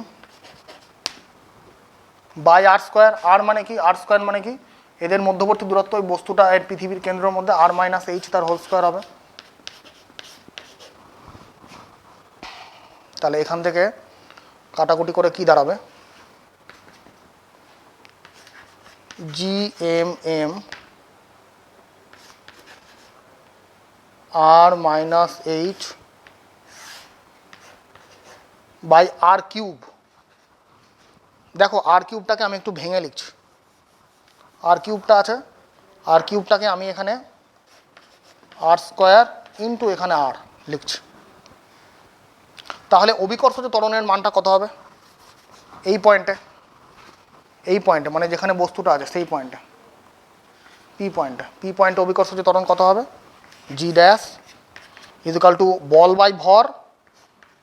by R square. R মানে কি? আর স্কোয়ার মানে কি? এদের মধ্যবর্তী দূরত্ব, ওই বস্তুটা এর পৃথিবীর কেন্দ্রের মধ্যে, আর মাইনাস এইচ তার হোল স্কোয়ার হবে। তাহলে এখান থেকে কাটাকুটি করে কি দাঁড়াবে? G M R minus H by R cube. দেখো, আর কিউবটাকে আমি একটু ভেঙে লিখছি। আর কিউবটা আছে, আর কিউবটাকে আমি এখানে আর স্কোয়ার ইন্টু এখানে আর লিখছি। তাহলে অভিকর্ষজ ত্বরণের মানটা কত হবে? এই পয়েন্টে, এই পয়েন্টে মানে যেখানে বস্তুটা আছে সেই পয়েন্টে, পি পয়েন্টে অভিকর্ষজ ত্বরণ কত হবে? জি ড্যাশ ইকুয়াল টু বল বাই ভর,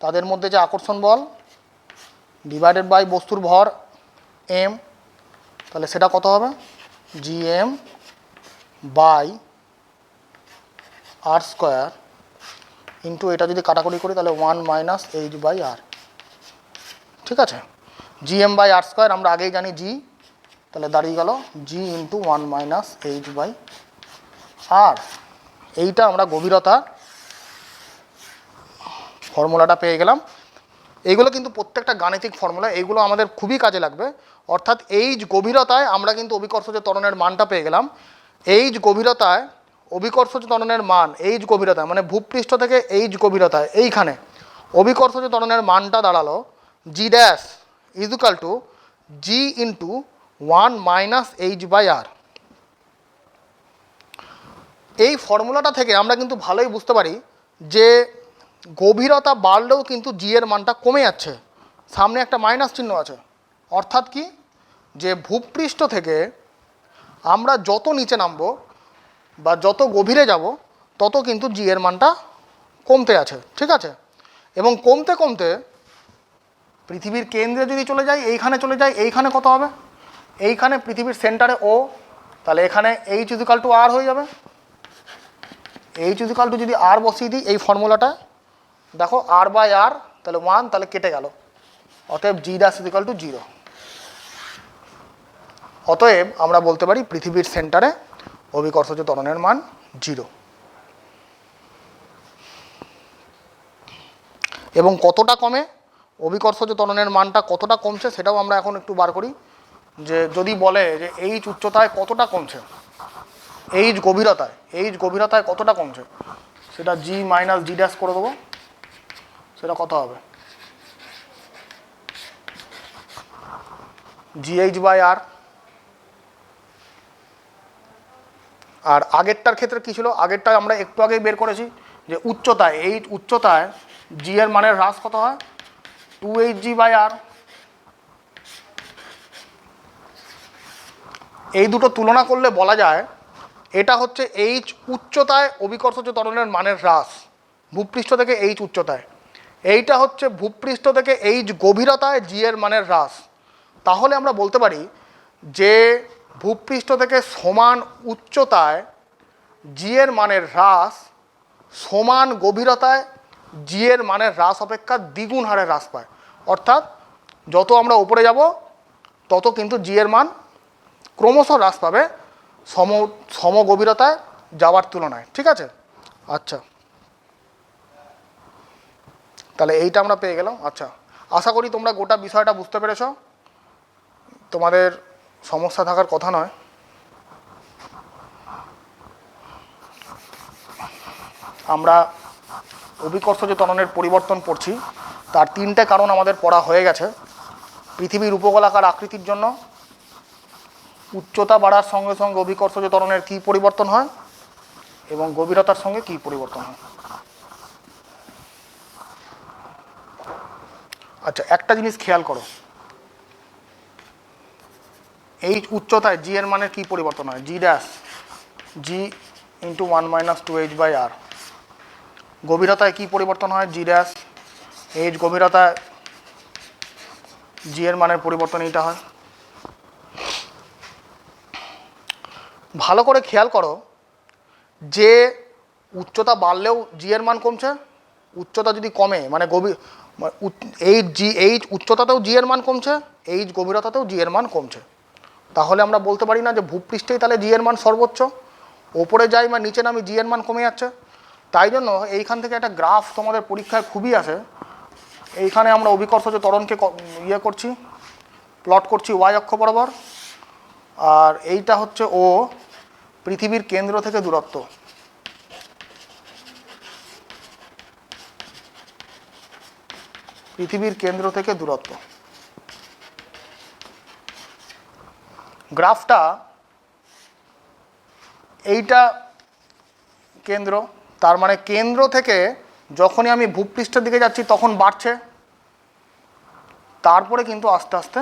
তাদের মধ্যে যে আকর্ষণ বল, ডিভাইডেড বাই বস্তুর ভর এম, তাহলে সেটা কত হবে G M by R square into এটা যদি কাটাকুটি করি তাহলে 1 মাইনাস এইচ বাই আর। ঠিক আছে, জিএম বাই আর স্কোয়ার আমরা আগেই জানি জি, তাহলে দাঁড়িয়ে গেল জি ইন্টু 1 মাইনাস এইচ বাই আর। এইটা আমরা গভীরতা ফর্মুলাটা পেয়ে গেলাম। এইগুলো কিন্তু প্রত্যেকটা গাণিতিক ফর্মুলা, এইগুলো আমাদের খুবই কাজে লাগবে। অর্থাৎ এইচ গভীরতায় আমরা কিন্তু অভিকর্ষজ ত্বরণের মানটা পেয়ে গেলাম। এইচ গভীরতায় অভিকর্ষজ ত্বরণের মান, এইচ গভীরতায় মানে ভূপৃষ্ঠ থেকে এইচ গভীরতায় এইখানে অভিকর্ষজ ত্বরণের মানটা দাঁড়ালো G dash equal to G into 1 minus H by R. এই ফর্মুলাটা থেকে আমরা কিন্তু ভালোই বুঝতে পারি যে গভীরতা বাড়লেও কিন্তু জি এর মানটা কমে যাচ্ছে, সামনে একটা মাইনাস চিহ্ন আছে। অর্থাৎ কি, যে ভূপৃষ্ঠ থেকে আমরা যত নিচে নামবো বা যত গভীরে যাব তত কিন্তু জি এর মানটা কমতে আছে। ঠিক আছে, এবং কমতে কমতে পৃথিবীর কেন্দ্রে যদি চলে যায়, এইখানে চলে যায়, এইখানে কত হবে, এইখানে পৃথিবীর সেন্টারে ও, তাহলে এখানে এইচ ইজিক্যাল টু আর হয়ে যাবে। এইচ ইজিক্যাল টু যদি আর বসিয়ে দিই এই ফর্মুলাটা, দেখো আর বাই আর, তাহলে 1, তাহলে কেটে গেল, অতএব জি ড্যাশ ইজিক্যাল টু 0। অতএব আমরা বলতে পারি পৃথিবীর সেন্টারে অভিকর্ষজ ত্বরণের মান 0। এবং কতটা কমে, অভিকর্ষজ ত্বরণের মানটা কতটা কমছে সেটাও আমরা এখন একটু বার করি। যে যদি বলে যে এইচ উচ্চতায় কতটা কমছে, এইচ গভীরতায় কতটা কমছে, সেটা জি মাইনাস জি ড্যাশ করে দেবো, সেটা কত হবে জিএইচ বাই আর। আর আগেরটার ক্ষেত্রে কী ছিল, আগেরটা আমরা একটু আগেই বের করেছি যে উচ্চতায়, এইচ উচ্চতায় জি এর মানের হ্রাস কত হয় 2hg বাই আর। এই দুটো তুলনা করলে বলা যায় এটা হচ্ছে এইচ উচ্চতায় অভিকর্ষজ ত্বরণের মানের হ্রাস ভূপৃষ্ঠ থেকে এইচ উচ্চতায়, এইটা হচ্ছে ভূপৃষ্ঠ থেকে এইচ গভীরতায় জি এর মানের হ্রাস। তাহলে আমরা বলতে পারি যে ভূপৃষ্ঠ থেকে সমান উচ্চতায় জি এর মানের হ্রাস সমান গভীরতায় জি এর মানের হ্রাস অপেক্ষা দ্বিগুণ হারে হ্রাস পায়। অর্থাৎ যত আমরা উপরে যাব তত কিন্তু জি এর মান ক্রমশ হ্রাস পাবে সম গভীরতায় যাওয়ার তুলনায়। ঠিক আছে, আচ্ছা, তাহলে এইটা আমরা পেয়ে গেলাম। আচ্ছা, আশা করি তোমরা গোটা বিষয়টা বুঝতে পেরেছ, তোমাদের সমস্যা থাকার কথা নয়। আমরা অভিকর্ষজ ত্বরণের পরিবর্তন পড়ছি, তার 3টে কারণ আমাদের পড়া হয়ে গেছে। পৃথিবীর উপকূলাকার আকৃতির জন্য উচ্চতা বাড়ার সঙ্গে সঙ্গে অভিকর্ষজ ত্বরণের কী পরিবর্তন হয় এবং গভীরতার সঙ্গে কী পরিবর্তন হয়। আচ্ছা, একটা জিনিস খেয়াল করো, এই উচ্চতায় জি এর মানের কী পরিবর্তন হয়, G dash G into 1 minus 2h by R. গভীরতায় কী পরিবর্তন হয়, জি ড্যাশ এইচ গভীরতায় জি এর মানের পরিবর্তন এইটা হয়। ভালো করে খেয়াল করো যে উচ্চতা বাড়লেও জি এর মান কমছে, উচ্চতা যদি কমে মানে এইচ উচ্চতাতেও জি এর মান কমছে, এইচ গভীরতাতেও জি এর মান কমছে। তাহলে আমরা বলতে পারি না যে ভূপৃষ্ঠেই তাহলে জি এর মান সর্বোচ্চ, ওপরে যাই বা নিচে নামি জি এর মান কমে যাচ্ছে। তাই জন্য এইখান থেকে একটা গ্রাফ তোমাদের পরীক্ষায় খুবই আসে। এইখানে আমরা অভিকর্ষজ ত্বরণকে করছি, প্লট করছি ওয়াই অক্ষ বরাবর, আর এইটা হচ্ছে ও পৃথিবীর কেন্দ্র থেকে দূরত্ব। পৃথিবীর কেন্দ্র থেকে দূরত্ব গ্রাফটা, এইটা কেন্দ্র, তার মানে কেন্দ্র থেকে যখনই আমি ভূপৃষ্ঠের দিকে যাচ্ছি তখন বাড়ছে, তারপরে কিন্তু আস্তে আস্তে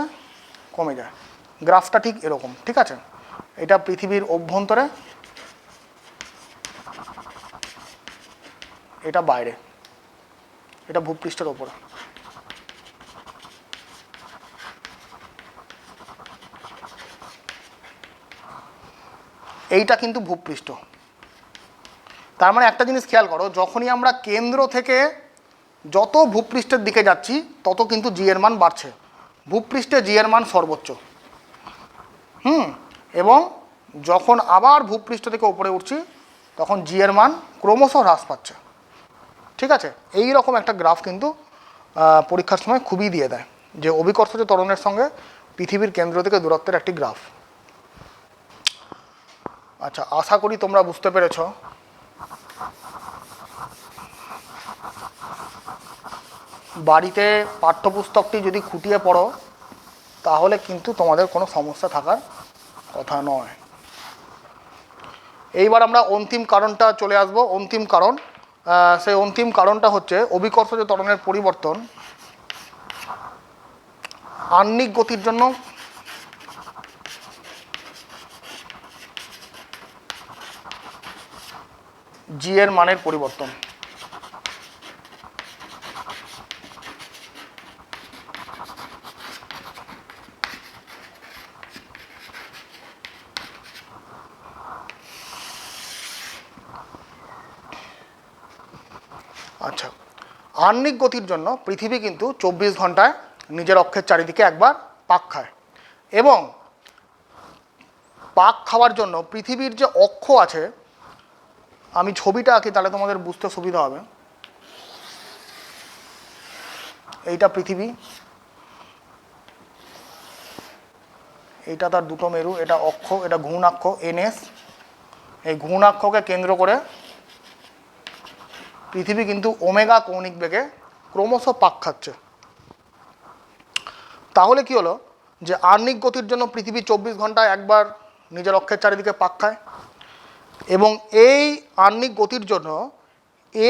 কমে যায়। গ্রাফটা ঠিক এরকম। ঠিক আছে, এটা পৃথিবীর অভ্যন্তরে, এটা বাইরে, এটা ভূপৃষ্ঠের ওপরে। এইটা কিন্তু ভূপৃষ্ঠ। তার মানে একটা জিনিস খেয়াল করো, যখনই আমরা কেন্দ্র থেকে যত ভূপৃষ্ঠের দিকে যাচ্ছি তত কিন্তু জি এর মান বাড়ছে। ভূপৃষ্ঠে জি এর মান সর্বোচ্চ। এবং যখন আবার ভূপৃষ্ঠ থেকে উপরে উঠছি তখন জি এর মান ক্রমশ হ্রাস পাচ্ছে। ঠিক আছে, এই রকম একটা গ্রাফ কিন্তু পরীক্ষার সময় খুবই দিয়ে দেয়, যে অভিকর্ষজ ত্বরণের সঙ্গে পৃথিবীর কেন্দ্র থেকে দূরত্বের একটি গ্রাফ। আচ্ছা, আশা করি তোমরা বুঝতে পেরেছো। বাড়িতে পাঠ্যপুস্তকটি যদি খুঁটিয়ে পড়ো তাহলে কিন্তু তোমাদের কোনো সমস্যা থাকার কথা নয়। এইবার আমরা অন্তিম কারণটা চলে আসব। অন্তিম কারণ, সেই অন্তিম কারণটা হচ্ছে অভিকর্ষজ ত্বরণের পরিবর্তন আহ্নিক গতির জন্য জি এর মানের পরিবর্তন। আচ্ছা, আহ্নিক গতির জন্য পৃথিবী কিন্তু 24 ঘন্টায় নিজের অক্ষের চারিদিকে একবার পাক খায়, এবং পাক খাওয়ার জন্য পৃথিবীর যে অক্ষ আছে, আমি ছবিটা আঁকি তাহলে তোমাদের বুঝতে সুবিধা হবে। এইটা পৃথিবী, এইটা তার দুটো মেরু, এটা অক্ষ, এটা ঘূর্ণাক্ষ এনএস। এই ঘূর্ণাক্ষকে কেন্দ্র করে পৃথিবী কিন্তু ওমেগা কৌণিক বেগে ক্রমশ পাক খাচ্ছে। তাহলে কি হলো, যে আহ্নিক গতির জন্য পৃথিবী 24 ঘন্টায় একবার নিজের অক্ষের চারিদিকে পাক খায়, এবং এই আহ্নিক গতির জন্য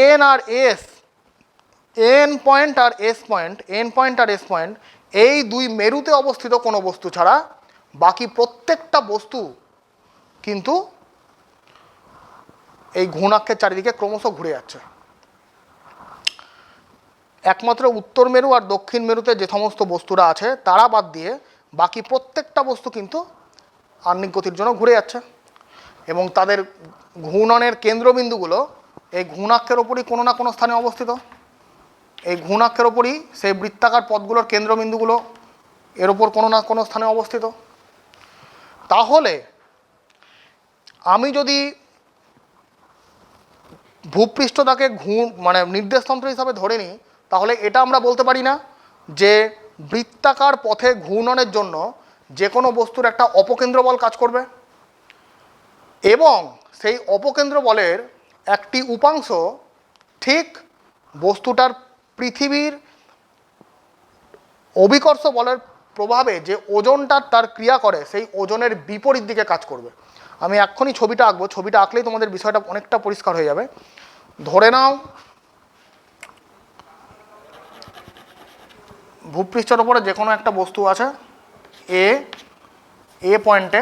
এন আর এস, এন পয়েন্ট আর এস পয়েন্ট, এই দুই মেরুতে অবস্থিত কোনো বস্তু ছাড়া বাকি প্রত্যেকটা বস্তু কিন্তু এই ঘূর্ণাক্ষের চারিদিকে ক্রমশ ঘুরে যাচ্ছে। একমাত্র উত্তর মেরু আর দক্ষিণ মেরুতে যে সমস্ত বস্তুরা আছে তারা বাদ দিয়ে বাকি প্রত্যেকটা বস্তু কিন্তু আহ্নিক গতির জন্য ঘুরে যাচ্ছে, এবং তাদের ঘূর্ণনের কেন্দ্রবিন্দুগুলো এই ঘূর্ণাক্ষের ওপরই কোনো না কোনো স্থানে অবস্থিত। এই ঘূর্ণাক্ষের ওপরই সেই বৃত্তাকার পথগুলোর কেন্দ্রবিন্দুগুলো এর ওপর কোনো না কোনো স্থানে অবস্থিত। তাহলে আমি যদি ভূপৃষ্ঠটাকে মানে নির্দেশতন্ত্র হিসাবে ধরে নিই, তাহলে এটা আমরা বলতে পারি না যে বৃত্তাকার পথে ঘূর্ণনের জন্য যে কোনো বস্তুর একটা অপকেন্দ্র বল কাজ করবে, এবং সেই অপকেন্দ্র বলের একটি উপাংশ ঠিক বস্তুটার পৃথিবীর অভিকর্ষ বলের প্রভাবে যে ওজনটা তার ক্রিয়া করে সেই ওজনের বিপরীত দিকে কাজ করবে। আমি এক্ষুনি ছবিটা আঁকবো, ছবিটা আঁকলেই তোমাদের বিষয়টা অনেকটা পরিষ্কার হয়ে যাবে। ধরে নাও ভূপৃষ্ঠের ওপরে যে কোনো একটা বস্তু আছে, এ পয়েন্টে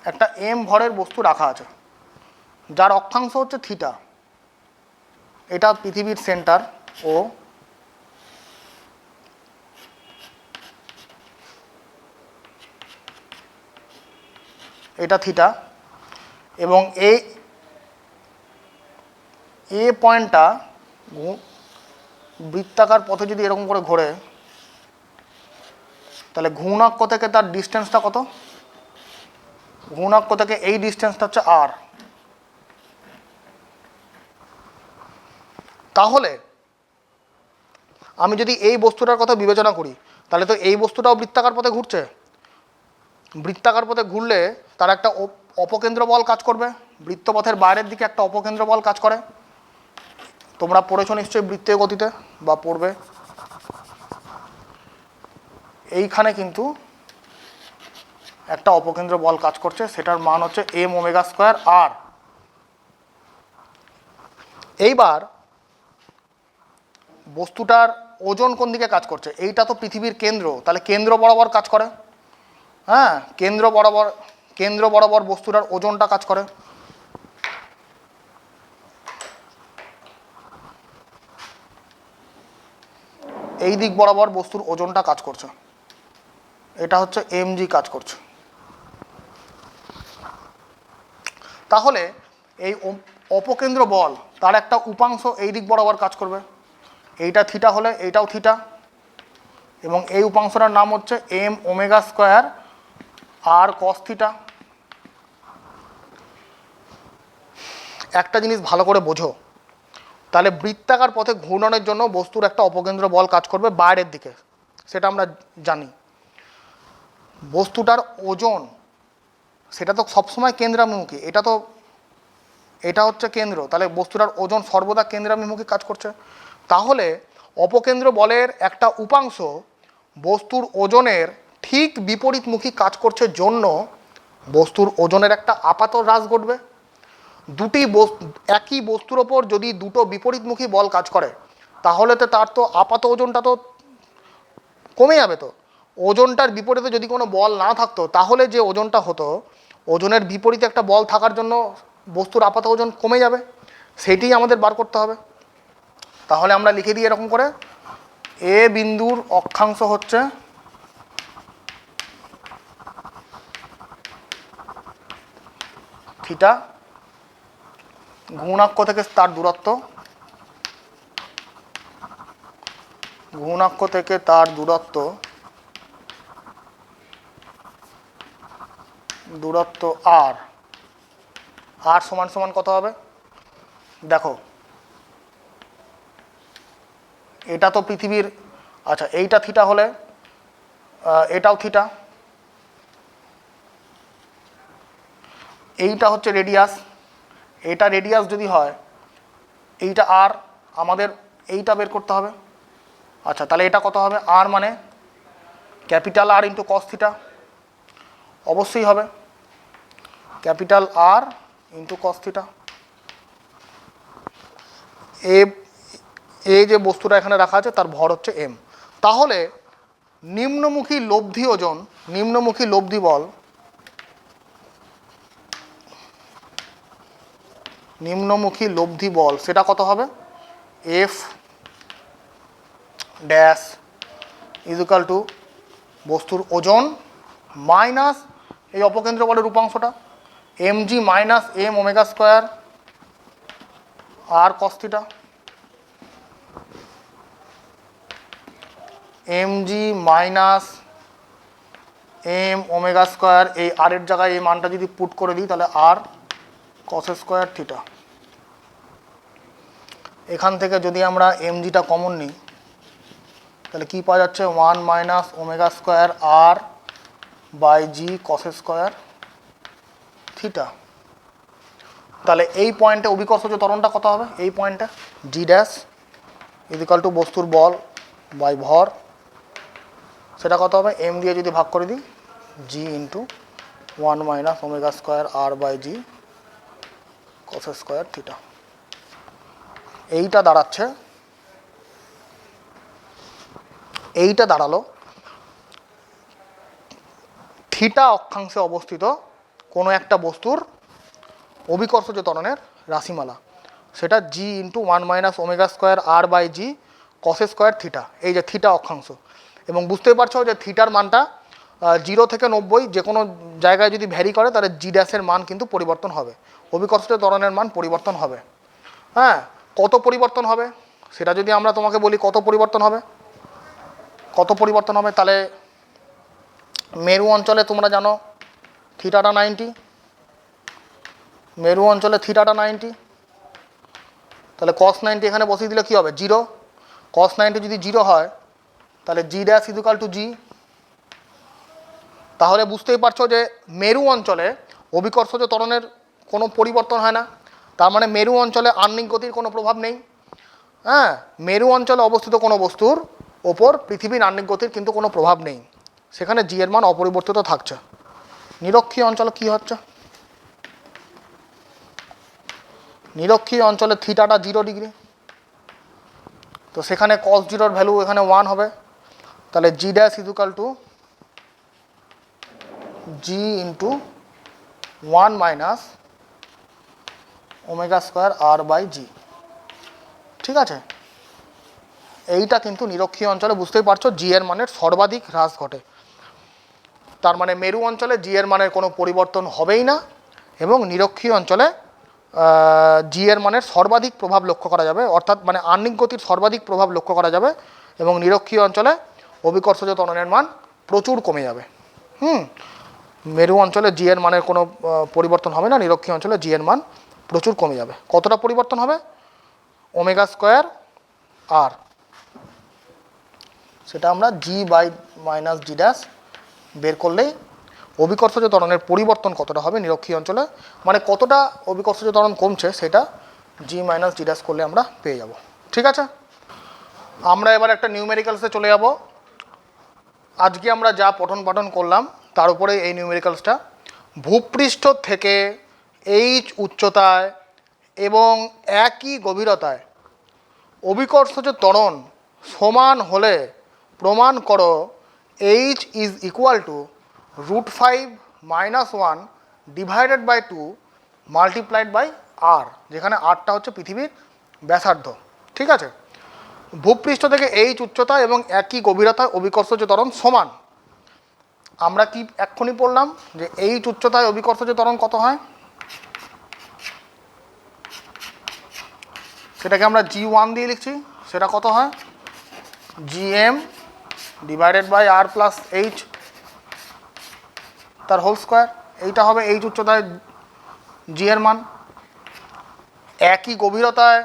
একটা এম ভরের বস্তু রাখা আছে, যার অক্ষাংশ হচ্ছে থিটা। এটা পৃথিবীর সেন্টার, ও এটা থিটা, এবং এই এ পয়েন্টটা বৃত্তাকার পথে যদি এরকম করে ঘোরে, তাহলে ঘূর্ণাক্ষ থেকে তার ডিস্টেন্সটা কত? ঘূর্ণাক্ষ থেকে এই ডিস্টেন্সটা হচ্ছে আর। তাহলে আমি যদি এই বস্তুটার কথা বিবেচনা করি, তাহলে তো এই বস্তুটাও বৃত্তাকার পথে ঘুরছে। বৃত্তাকার পথে ঘুরলে তার একটা অপকেন্দ্র বল কাজ করবে, বৃত্তপথের বাইরের দিকে একটা অপকেন্দ্র বল কাজ করে। তোমরা পড়েছো নিশ্চয়ই বৃত্তীয় গতিতে, বা পড়বে। এইখানে কিন্তু একটা অপকেন্দ্র বল কাজ করছে, সেটার মান হচ্ছে এম ওমেগা স্কোয়ার আর। এইবার বস্তুটার ওজন কোন দিকে কাজ করছে? এইটা তো পৃথিবীর কেন্দ্র, তাহলে কেন্দ্র বরাবর কাজ করে। হ্যাঁ, কেন্দ্র বরাবর বস্তুটার ওজনটা কাজ করে। এই দিক বরাবর বস্তুর ওজনটা কাজ করছে, এটা হচ্ছে এমজি কাজ করছে। তাহলে এই অপকেন্দ্র বল তার একটা উপাংশ এই দিক বরাবর কাজ করবে, এইটা থিটা হলে এইটাও থিটা, এবং এই উপাংশটার নাম হচ্ছে M omega square R cos theta. একটা জিনিস ভালো করে বোঝো, তাহলে বৃত্তাকার পথে ঘূর্ণনের জন্য বস্তুর একটা অপকেন্দ্র বল কাজ করবে বাইরের দিকে, সেটা আমরা জানি। বস্তুটার ওজন সেটা তো সবসময় কেন্দ্রাভিমুখী, এটা হচ্ছে কেন্দ্র, তাহলে বস্তুটার ওজন সর্বদা কেন্দ্রাভিমুখী কাজ করছে। তাহলে অপকেন্দ্র বলের একটা উপাংশ বস্তুর ওজনের ঠিক বিপরীতমুখী কাজ করছে জন্য বস্তুর ওজনের একটা আপাত হ্রাস ঘটবে। একই বস্তুর ওপর যদি দুটো বিপরীতমুখী বল কাজ করে তাহলে তো তার তো আপাত ওজনটা তো কমে যাবে। তো ওজনটার বিপরীতে যদি কোনো বল না থাকতো তাহলে যে ওজনটা হতো, ওজনের বিপরীতে একটা বল থাকার জন্য বস্তুর আপাত ওজন কমে যাবে, সেইটি আমাদের বার করতে হবে। তাহলে আমরা লিখে দিই এরকম করে, এ বিন্দুর অক্ষাংশ হচ্ছে থিটা, গুণাক্ষ থেকে তার দূরত্ব, গুণাক্ষ থেকে তার দূরত্ব আর সমান সমান কত হবে? দেখো এটা তো পৃথিবীর, আচ্ছা এইটা থিটা হলে এটাও থিটা, এইটা হচ্ছে রেডিয়াস, এটা রেডিয়াস যদি হয় এইটা আর, আমাদের এইটা বের করতে হবে। আচ্ছা তাহলে এটা কত হবে? আর মানে capital R into cos theta, অবশ্যই হবে capital R into cos theta. এ যে বস্তুটা এখানে রাখা আছে তার ভর হচ্ছে এম। তাহলে নিম্নমুখী লব্ধি ওজন, নিম্নমুখী লব্ধি বল, নিম্নমুখী লব্ধি বল সেটা কত হবে? এফ ড্যাশ ইজুকাল টু বস্তুর ওজন মাইনাস এই অপকেন্দ্র বলের উপাংশটা M G minus M omega square R cos theta, M G minus M omega square, এই আর এর জায়গায় এই মানটা যদি পুট করে দিই তাহলে আর কস স্কোয়ার থিটা। এখান থেকে যদি আমরা এম জিটা কমন নিই তাহলে কী পাওয়া যাচ্ছে? 1 minus omega square R by G cos square theta. তাহলে এই পয়েন্টে অভিকর্ষজ ত্বরণটা কত হবে? এই পয়েন্টে জি ড্যাশ ইজিক্যাল টু বস্তুর বল বাই ভর, সেটা কত হবে? এম দিয়ে যদি ভাগ করে দিই G into 1 minus omega square R by G cos square theta. এইটা দাঁড়ালো থিটা অক্ষাংশে অবস্থিত কোনো একটা বস্তুর অভিকর্ষজ ত্বরণের রাশিমালা, সেটা G into 1 minus omega square R by G cos square theta, এই যে থিটা অক্ষাংশ। এবং বুঝতেই পারছো যে থিটার মানটা 0 থেকে 90 যে কোনো জায়গায় যদি ভ্যারি করে তাহলে জি ড্যাশের মান কিন্তু পরিবর্তন হবে, অভিকর্ষজ ত্বরণের মান পরিবর্তন হবে। হ্যাঁ, কত পরিবর্তন হবে সেটা যদি আমরা তোমাকে বলি, কত পরিবর্তন হবে তাহলে মেরু অঞ্চলে তোমরা জানো থিটাটা 90, মেরু অঞ্চলে থিটাটা 90, তাহলে কস 90 এখানে বসিয়ে দিলে কী হবে? 0। কস 90 যদি 0 হয় তাহলে জি ড্যাশ ইকুয়াল টু জি। তাহলে বুঝতেই পারছো যে মেরু অঞ্চলে অভিকর্ষজ ত্বরণের কোনো পরিবর্তন হয় না, তার মানে মেরু অঞ্চলে আহ্নিক গতির কোনো প্রভাব নেই। হ্যাঁ, মেরু অঞ্চলে অবস্থিত কোনো বস্তুর ওপর পৃথিবীর আহ্নিক গতির কিন্তু কোনো প্রভাব নেই, সেখানে জি এর মান অপরিবর্তিত থাকছে। নিরক্ষীয় অঞ্চলে কী হচ্ছে? নিরক্ষীয় অঞ্চলে থিটাটা 0 ডিগ্রি, তো সেখানে কস 0-র ভ্যালু এখানে 1 হবে, তাহলে G dash equal to G into 1 minus omega square R by G. ঠিক আছে, এইটা কিন্তু নিরক্ষীয় অঞ্চলে বুঝতেই পারছো জি এর মানের সর্বাধিক হ্রাস ঘটে, তার মানে মেরু অঞ্চলে জি এর মানের কোনো পরিবর্তন হবেই না এবং নিরক্ষীয় অঞ্চলে জি এর মানের সর্বাধিক প্রভাব লক্ষ্য করা যাবে, অর্থাৎ মানে আহ্নিক গতির সর্বাধিক প্রভাব লক্ষ্য করা যাবে এবং নিরক্ষীয় অঞ্চলে অভিকর্ষজ ত্বরণের মান প্রচুর কমে যাবে। মেরু অঞ্চলে জি এর মানের কোনো পরিবর্তন হবে না, নিরক্ষীয় অঞ্চলে জি এর মান প্রচুর কমে যাবে। কতটা পরিবর্তন হবে? ওমেগা স্কোয়ার আর, সেটা আমরা জি বাই মাইনাস জি ড্যাশ বের করলেই অভিকর্ষজ ত্বরণের পরিবর্তন কতটা হবে নিরক্ষীয় অঞ্চলে, মানে কতটা অভিকর্ষজ ত্বরণ কমছে সেটা জি মাইনাস জি ড্যাশ করলে আমরা পেয়ে যাব। ঠিক আছে, আমরা এবার একটা নিউমেরিক্যালসে চলে যাব। আজকে আমরা যা পঠন পাঠন করলাম তার উপরে এই নিউমেরিক্যালসটা। ভূপৃষ্ঠ থেকে এইচ উচ্চতায় এবং একই গভীরতায় অভিকর্ষজ ত্বরণ সমান হলে প্রমাণ করো H is equal to √5 - 1 divided by 2 multiplied by R, যেখানে আরটা হচ্ছে পৃথিবীর ব্যাসার্ধ। ঠিক আছে, ভূপৃষ্ঠ থেকে এইচ উচ্চতা এবং একই গভীরতায় অভিকর্ষজ ত্বরণ সমান। আমরা কি এক্ষুনি পড়লাম যে এইচ উচ্চতায় অভিকর্ষজ ত্বরণ কত হয়, সেটাকে আমরা G1 দিয়ে লিখছি। সেটা কত হয়? Gm divided by R plus H তার হোল স্কোয়ার। এইটা হবে এইচ উচ্চতায় জি এর মান। একই গভীরতায়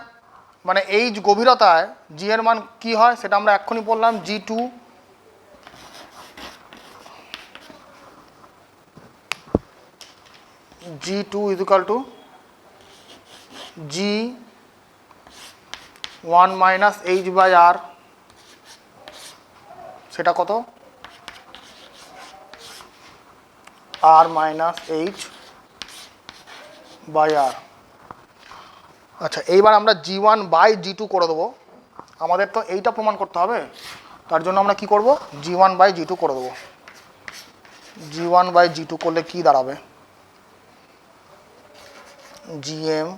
মানে এইচ গভীরতায় জি এর মান কী হয় সেটা আমরা এক্ষুনি বললাম, G2। G2 is equal to G1 minus H by R, সেটা কত? R minus H by R. আচ্ছা, এইবার আমরা G1 বাই G2 করে দেবো। আমাদের তো এইটা প্রমাণ করতে হবে, তার জন্য আমরা কি করব, G1 বাই G2 করে দেবো। G1 বাই G2 করলে কি দাঁড়াবে? Gm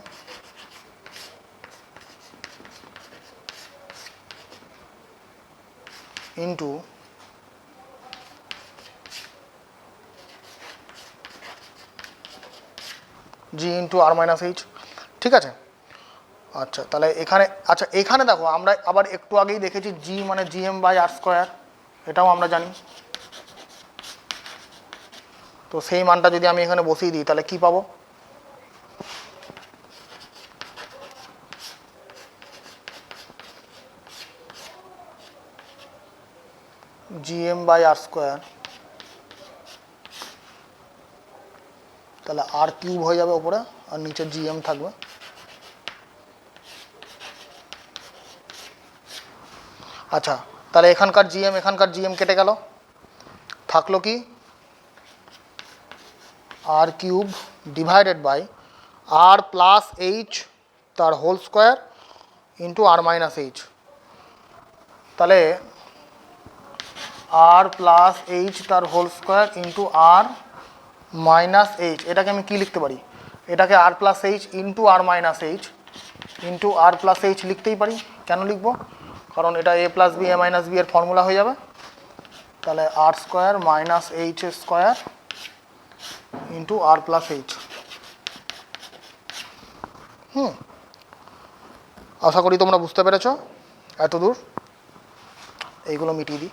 ইন্টু জি ইন্টু আর মাইনাস এইচ। ঠিক আছে, আচ্ছা তাহলে এখানে, আচ্ছা এখানে দেখো আমরা আবার একটু আগেই দেখেছি জি মানে Gm বাই আর স্কোয়ার, এটাও আমরা জানি। তো সেই মানটা যদি আমি এখানে বসিয়ে দিই তাহলে কি পাবো? Gm বাই আর স্কোয়ার, তাহলে আর কিউব হয়ে যাবে ওপরে আর নিচে Gm থাকবে। আচ্ছা, তাহলে এখানকার Gm কেটে গেল, থাকলো কি R cube divided by R plus H তার whole square into R minus H. তাহলে আর প্লাস এইচ তার whole square into R minus H, এটাকে আমি কি লিখতে পারি? এটাকে R plus H into R minus H into R plus H লিখতেই পারি। কেন লিখবো? কারণ এটা A plus B A minus B এর ফর্মুলা হয়ে যাবে। তাহলে R square minus H square into R plus H. আশা করি তোমরা বুঝতে পেরেছ এত দূর। এইগুলো মিটিয়ে দিই।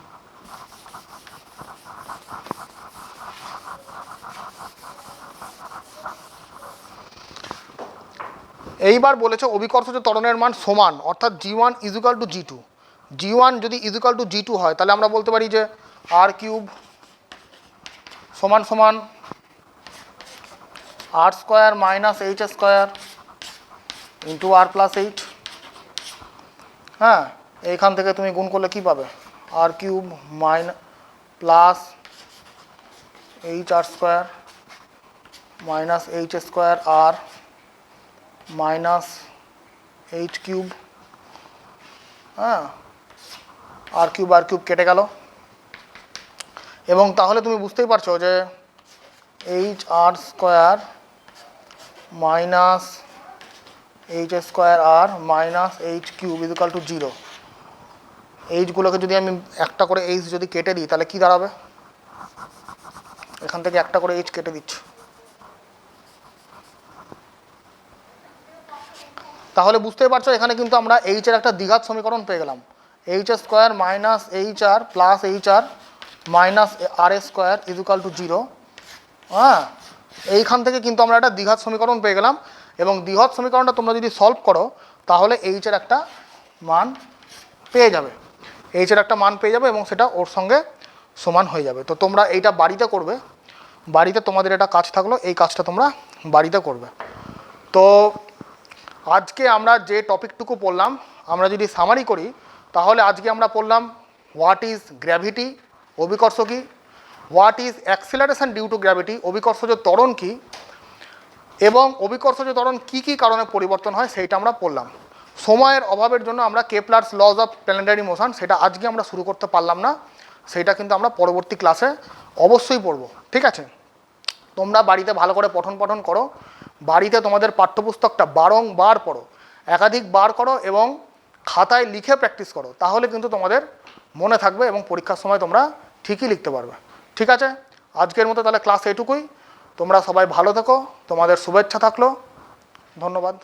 এইবার বলেছে অভিকর্ষজ ত্বরণের মান সমান, অর্থাৎ G1 is equal two G2। G1 যদি ইজ ইকুয়াল টু G2 হয় তাহলে আমরা বলতে পারি যে আর কিউব সমান সমান R square minus H square into R plus H. হ্যাঁ, এইখান থেকে তুমি গুণ করলে কি পাবে? R cube plus H R square minus H square R minus H cube. হ্যাঁ, আর কিউব কেটে গেল। এবং তাহলে তুমি বুঝতেই পারছো যে H R square minus H square R minus H cube is equal to 0। এইচগুলোকে যদি আমি একটা করে এইচ যদি কেটে দিই তাহলে কি দাঁড়াবে? এখান থেকে একটা করে এইচ কেটে দিচ্ছি। তাহলে বুঝতেই পারছো এখানে কিন্তু আমরা এইচের একটা দ্বিঘাত সমীকরণ পেয়ে গেলাম, H square minus H R plus H R minus R square is equal to 0। হ্যাঁ, এইখান থেকে কিন্তু আমরা একটা দ্বিঘাত সমীকরণ পেয়ে গেলাম, এবং দ্বিঘাত সমীকরণটা তোমরা যদি সলভ করো তাহলে এইচের একটা মান পেয়ে যাবে, এইচের একটা মান পেয়ে যাবে এবং সেটা ওর সঙ্গে সমান হয়ে যাবে। তো তোমরা এইটা বাড়িতে করবে, বাড়িতে তোমাদের এটা কাজ থাকলো, এই কাজটা তোমরা বাড়িতে করবে। তো আজকে আমরা যে টপিকটুকু পড়লাম, আমরা যদি সামারি করি তাহলে আজকে আমরা পড়লাম হোয়াট ইজ গ্র্যাভিটি, অভিকর্ষ কী, what is acceleration due to gravity, অভিকর্ষজ ত্বরণ কী, এবং অভিকর্ষজ ত্বরণ কী কী কারণে পরিবর্তন হয় সেইটা আমরা পড়লাম। সময়ের অভাবের জন্য আমরা Kepler's lodge of planetary motion সেটা আজকে আমরা শুরু করতে পারলাম না, সেইটা কিন্তু আমরা পরবর্তী ক্লাসে অবশ্যই পড়ব। ঠিক আছে, তোমরা বাড়িতে ভালো করে পঠন পাঠন করো, বাড়িতে তোমাদের পাঠ্যপুস্তকটা বারংবার পড়ো, একাধিকবার করো এবং খাতায় লিখে প্র্যাকটিস করো, তাহলে কিন্তু তোমাদের মনে থাকবে এবং পরীক্ষার সময় তোমরা ঠিকই লিখতে পারবে। ঠিক আছে, আজকের মতো তাহলে ক্লাস এটুকুই। তোমরা সবাই ভালো থেকো, তোমাদের শুভেচ্ছা থাকলো, ধন্যবাদ।